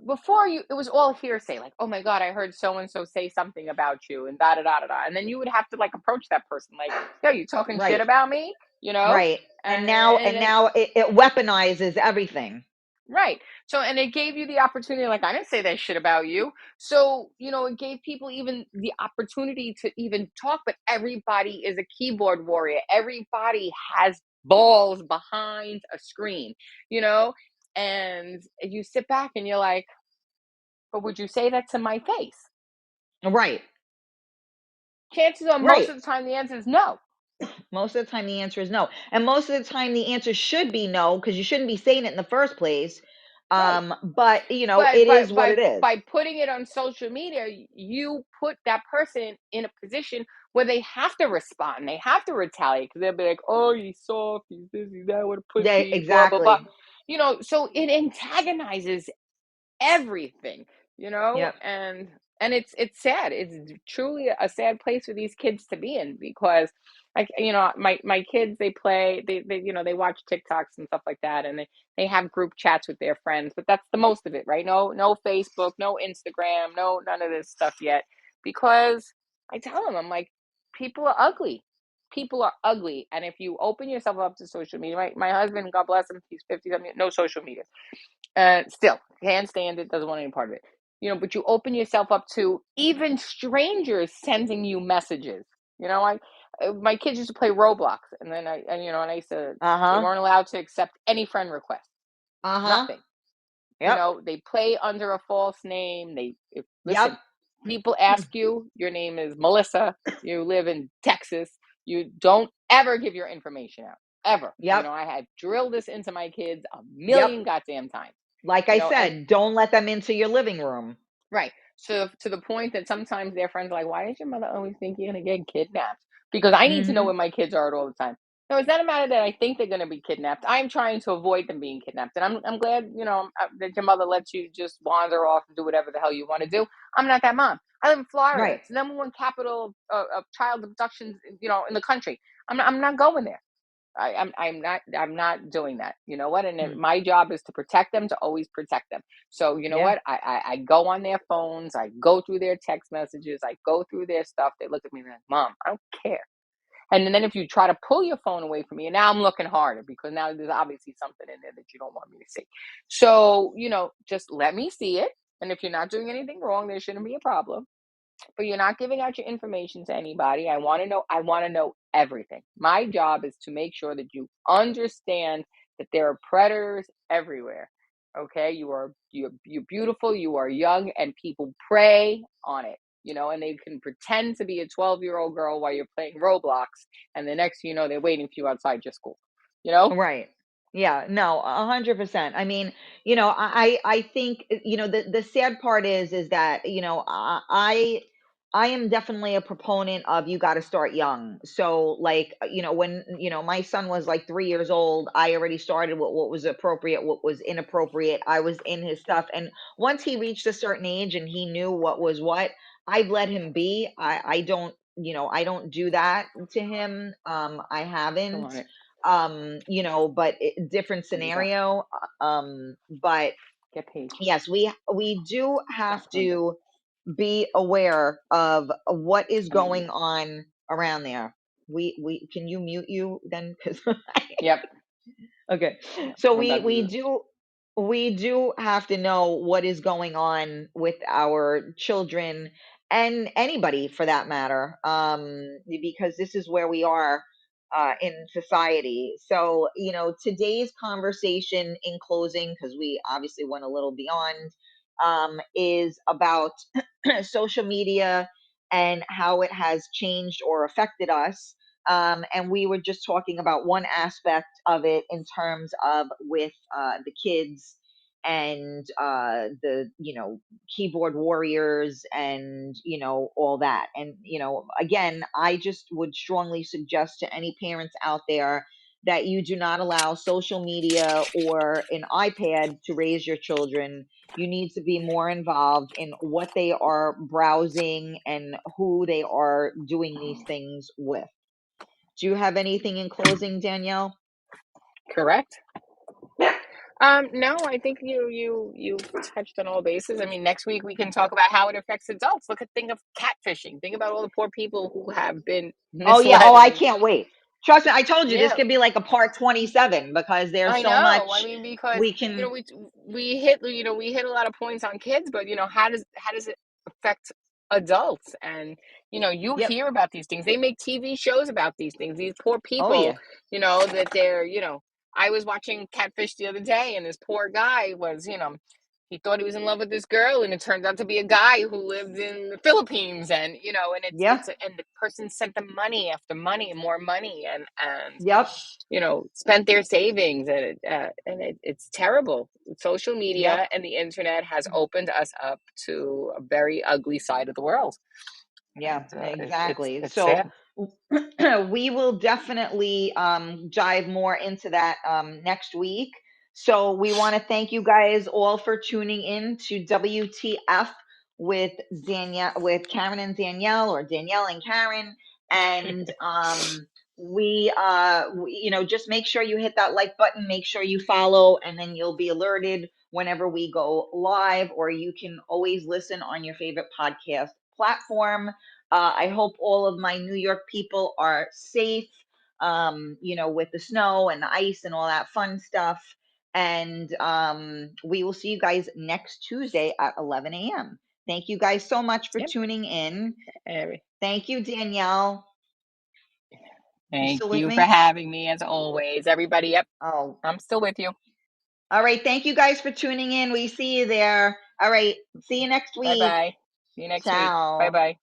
[SPEAKER 3] before it was all hearsay, like, oh my God, I heard so and so say something about you and da da da da da. And then you would have to like approach that person, like, yo, you talking shit
[SPEAKER 2] right,
[SPEAKER 3] about me?
[SPEAKER 2] right. And
[SPEAKER 3] And
[SPEAKER 2] now it weaponizes everything.
[SPEAKER 3] Right. So, and it gave you the opportunity, like, I didn't say that shit about you. So, it gave people even the opportunity to even talk, but everybody is a keyboard warrior. Everybody has balls behind a screen, you know? And you sit back and you're like, but would you say that to my face?
[SPEAKER 2] Right,
[SPEAKER 3] Chances are most
[SPEAKER 2] right.
[SPEAKER 3] of the time the answer is no.
[SPEAKER 2] Most of the time, the answer is no. And most of the time, the answer should be no, because you shouldn't be saying it in the first place.
[SPEAKER 3] Right.
[SPEAKER 2] But,
[SPEAKER 3] But
[SPEAKER 2] it is
[SPEAKER 3] but
[SPEAKER 2] what
[SPEAKER 3] by
[SPEAKER 2] it is.
[SPEAKER 3] by putting it on social media, you put that person in a position where they have to respond. They have to retaliate because they'll be like, "Oh, he's soft. He's this. He's that. What a
[SPEAKER 2] Yeah,
[SPEAKER 3] pussy." Blah blah blah.
[SPEAKER 2] exactly.
[SPEAKER 3] So it antagonizes everything,
[SPEAKER 2] Yep.
[SPEAKER 3] and it's sad. It's truly a sad place for these kids to be in because, like, my kids, they play, they watch TikToks and stuff like that, and they have group chats with their friends, but that's the most of it, right? No Facebook, no Instagram, no none of this stuff yet, because I tell them, I'm like, people are ugly. People are ugly, and if you open yourself up to social media, my husband, God bless him, he's 50 something, no social media. Still, can't stand it, doesn't want any part of it. But you open yourself up to even strangers sending you messages. My kids used to play Roblox, and then and I used to, they
[SPEAKER 2] Uh-huh.
[SPEAKER 3] weren't allowed to accept any friend requests.
[SPEAKER 2] Uh-huh.
[SPEAKER 3] Nothing.
[SPEAKER 2] Yep.
[SPEAKER 3] They play under a false name.
[SPEAKER 2] Yep.
[SPEAKER 3] Listen, people ask you, your name is Melissa, you live in Texas, you don't ever give your information out. Ever.
[SPEAKER 2] Yep.
[SPEAKER 3] I had drilled this into my kids a
[SPEAKER 2] Yep.
[SPEAKER 3] million goddamn times.
[SPEAKER 2] Like I
[SPEAKER 3] And
[SPEAKER 2] said, don't let them into your living room.
[SPEAKER 3] right. So to the point that sometimes their friends are like, why does your mother always think you're gonna get kidnapped? Because I need to know
[SPEAKER 2] Mm-hmm.
[SPEAKER 3] where my kids are at all the time. No, it's not a matter that I think they're gonna be kidnapped. I'm trying to avoid them being kidnapped, and I'm glad that your mother lets you just wander off and do whatever the hell you want to do. I'm not that mom. I live in Florida.
[SPEAKER 2] Right.
[SPEAKER 3] It's the number one capital of child abductions, in the country. I'm not going there. I'm not doing that. You know what? And
[SPEAKER 2] Hmm.
[SPEAKER 3] my job is to protect them, to always protect them. So you know
[SPEAKER 2] Yeah.
[SPEAKER 3] what? I go on their phones, I go through their text messages, I go through their stuff. They look at me and they're like, Mom, I don't care. And then if you try to pull your phone away from me, and now I'm looking harder because now there's obviously something in there that you don't want me to see. So, just let me see it. And if you're not doing anything wrong, there shouldn't be a problem. But you're not giving out your information to anybody. I want to know everything. My job is to make sure that you understand that there are predators everywhere. Okay? You're beautiful, you are young, and people prey on it. And they can pretend to be a 12-year-old girl while you're playing Roblox, and the next thing you know, they're waiting for you outside your school. You know?
[SPEAKER 2] Right. Yeah, no, 100%. I mean, I think, the sad part is that, I am definitely a proponent of you got to start young. So like, when, my son was like 3 years old, I already started with what was appropriate, what was inappropriate. I was in his stuff. And once he reached a certain age and he knew what was what, I'd let him be. I don't, I don't do that to him. I
[SPEAKER 3] Come
[SPEAKER 2] haven't.
[SPEAKER 3] on it.
[SPEAKER 2] But different
[SPEAKER 3] There you go.
[SPEAKER 2] scenario. But
[SPEAKER 3] Get paid.
[SPEAKER 2] yes, we do have
[SPEAKER 3] Back window.
[SPEAKER 2] to be aware of what is
[SPEAKER 3] I'm muted.
[SPEAKER 2] going on around there. We can you mute you then? Because
[SPEAKER 3] Yep.
[SPEAKER 2] okay,
[SPEAKER 3] Yep.
[SPEAKER 2] so
[SPEAKER 3] I'm
[SPEAKER 2] we
[SPEAKER 3] about to
[SPEAKER 2] we
[SPEAKER 3] do it.
[SPEAKER 2] do we do have to know what is going on with our children and anybody for that matter, because this is where we are in society. So today's conversation in closing, because we obviously went a little beyond, is about social media and how it has changed or affected us, and we were just talking about one aspect of it in terms of with the kids and the keyboard warriors and all that. And again, I just would strongly suggest to any parents out there that you do not allow social media or an iPad to raise your children. You need to be more involved in what they are browsing and who they are doing these things with. Do you have anything in closing, Danielle?
[SPEAKER 3] Correct. No, I think you touched on all bases. I mean, next week we can talk about how it affects adults. Think of catfishing. Think about all the poor people who have been
[SPEAKER 2] Oh yeah.
[SPEAKER 3] misled
[SPEAKER 2] Oh, I
[SPEAKER 3] and
[SPEAKER 2] can't wait. Trust me, I told you this
[SPEAKER 3] yeah,
[SPEAKER 2] could be like a part 27 because there's
[SPEAKER 3] I
[SPEAKER 2] so
[SPEAKER 3] know. I
[SPEAKER 2] much
[SPEAKER 3] mean, because
[SPEAKER 2] we can.
[SPEAKER 3] we hit a lot of points on kids, but how does it affect adults? And you
[SPEAKER 2] Yep.
[SPEAKER 3] hear about these things. They make TV shows about these things. These poor
[SPEAKER 2] Oh
[SPEAKER 3] people,
[SPEAKER 2] yeah.
[SPEAKER 3] that they're. I was watching Catfish the other day, and this poor guy was. He thought he was in love with this girl, and it turned out to be a guy who lived in the Philippines, and
[SPEAKER 2] Yeah.
[SPEAKER 3] and the person sent them money after money and more money, and
[SPEAKER 2] Yep.
[SPEAKER 3] spent their savings, it's terrible. Social
[SPEAKER 2] Yep.
[SPEAKER 3] media and the internet has opened us up to a very ugly side of the world,
[SPEAKER 2] Yeah,
[SPEAKER 3] and
[SPEAKER 2] exactly.
[SPEAKER 3] it's
[SPEAKER 2] So
[SPEAKER 3] sad.
[SPEAKER 2] we will definitely dive more into that next week. So we want to thank you guys all for tuning in to WTF with Karen and Danielle, or Danielle and Karen. And just make sure you hit that like button, make sure you follow, and then you'll be alerted whenever we go live, or you can always listen on your favorite podcast platform. I hope all of my New York people are safe, with the snow and the ice and all that fun stuff. And we will see you guys next Tuesday at 11 a.m. Thank you guys so much for
[SPEAKER 3] Yep.
[SPEAKER 2] tuning in.
[SPEAKER 3] Every-
[SPEAKER 2] Thank you, Danielle. You
[SPEAKER 3] Thank
[SPEAKER 2] still with
[SPEAKER 3] you for
[SPEAKER 2] me?
[SPEAKER 3] having me as always, everybody. Yep,
[SPEAKER 2] Oh,
[SPEAKER 3] I'm still with you.
[SPEAKER 2] all right. Thank you guys for tuning in. We see you there. All right. See you next
[SPEAKER 3] Bye
[SPEAKER 2] week.
[SPEAKER 3] bye. See you next week. Bye
[SPEAKER 2] Ciao.
[SPEAKER 3] bye.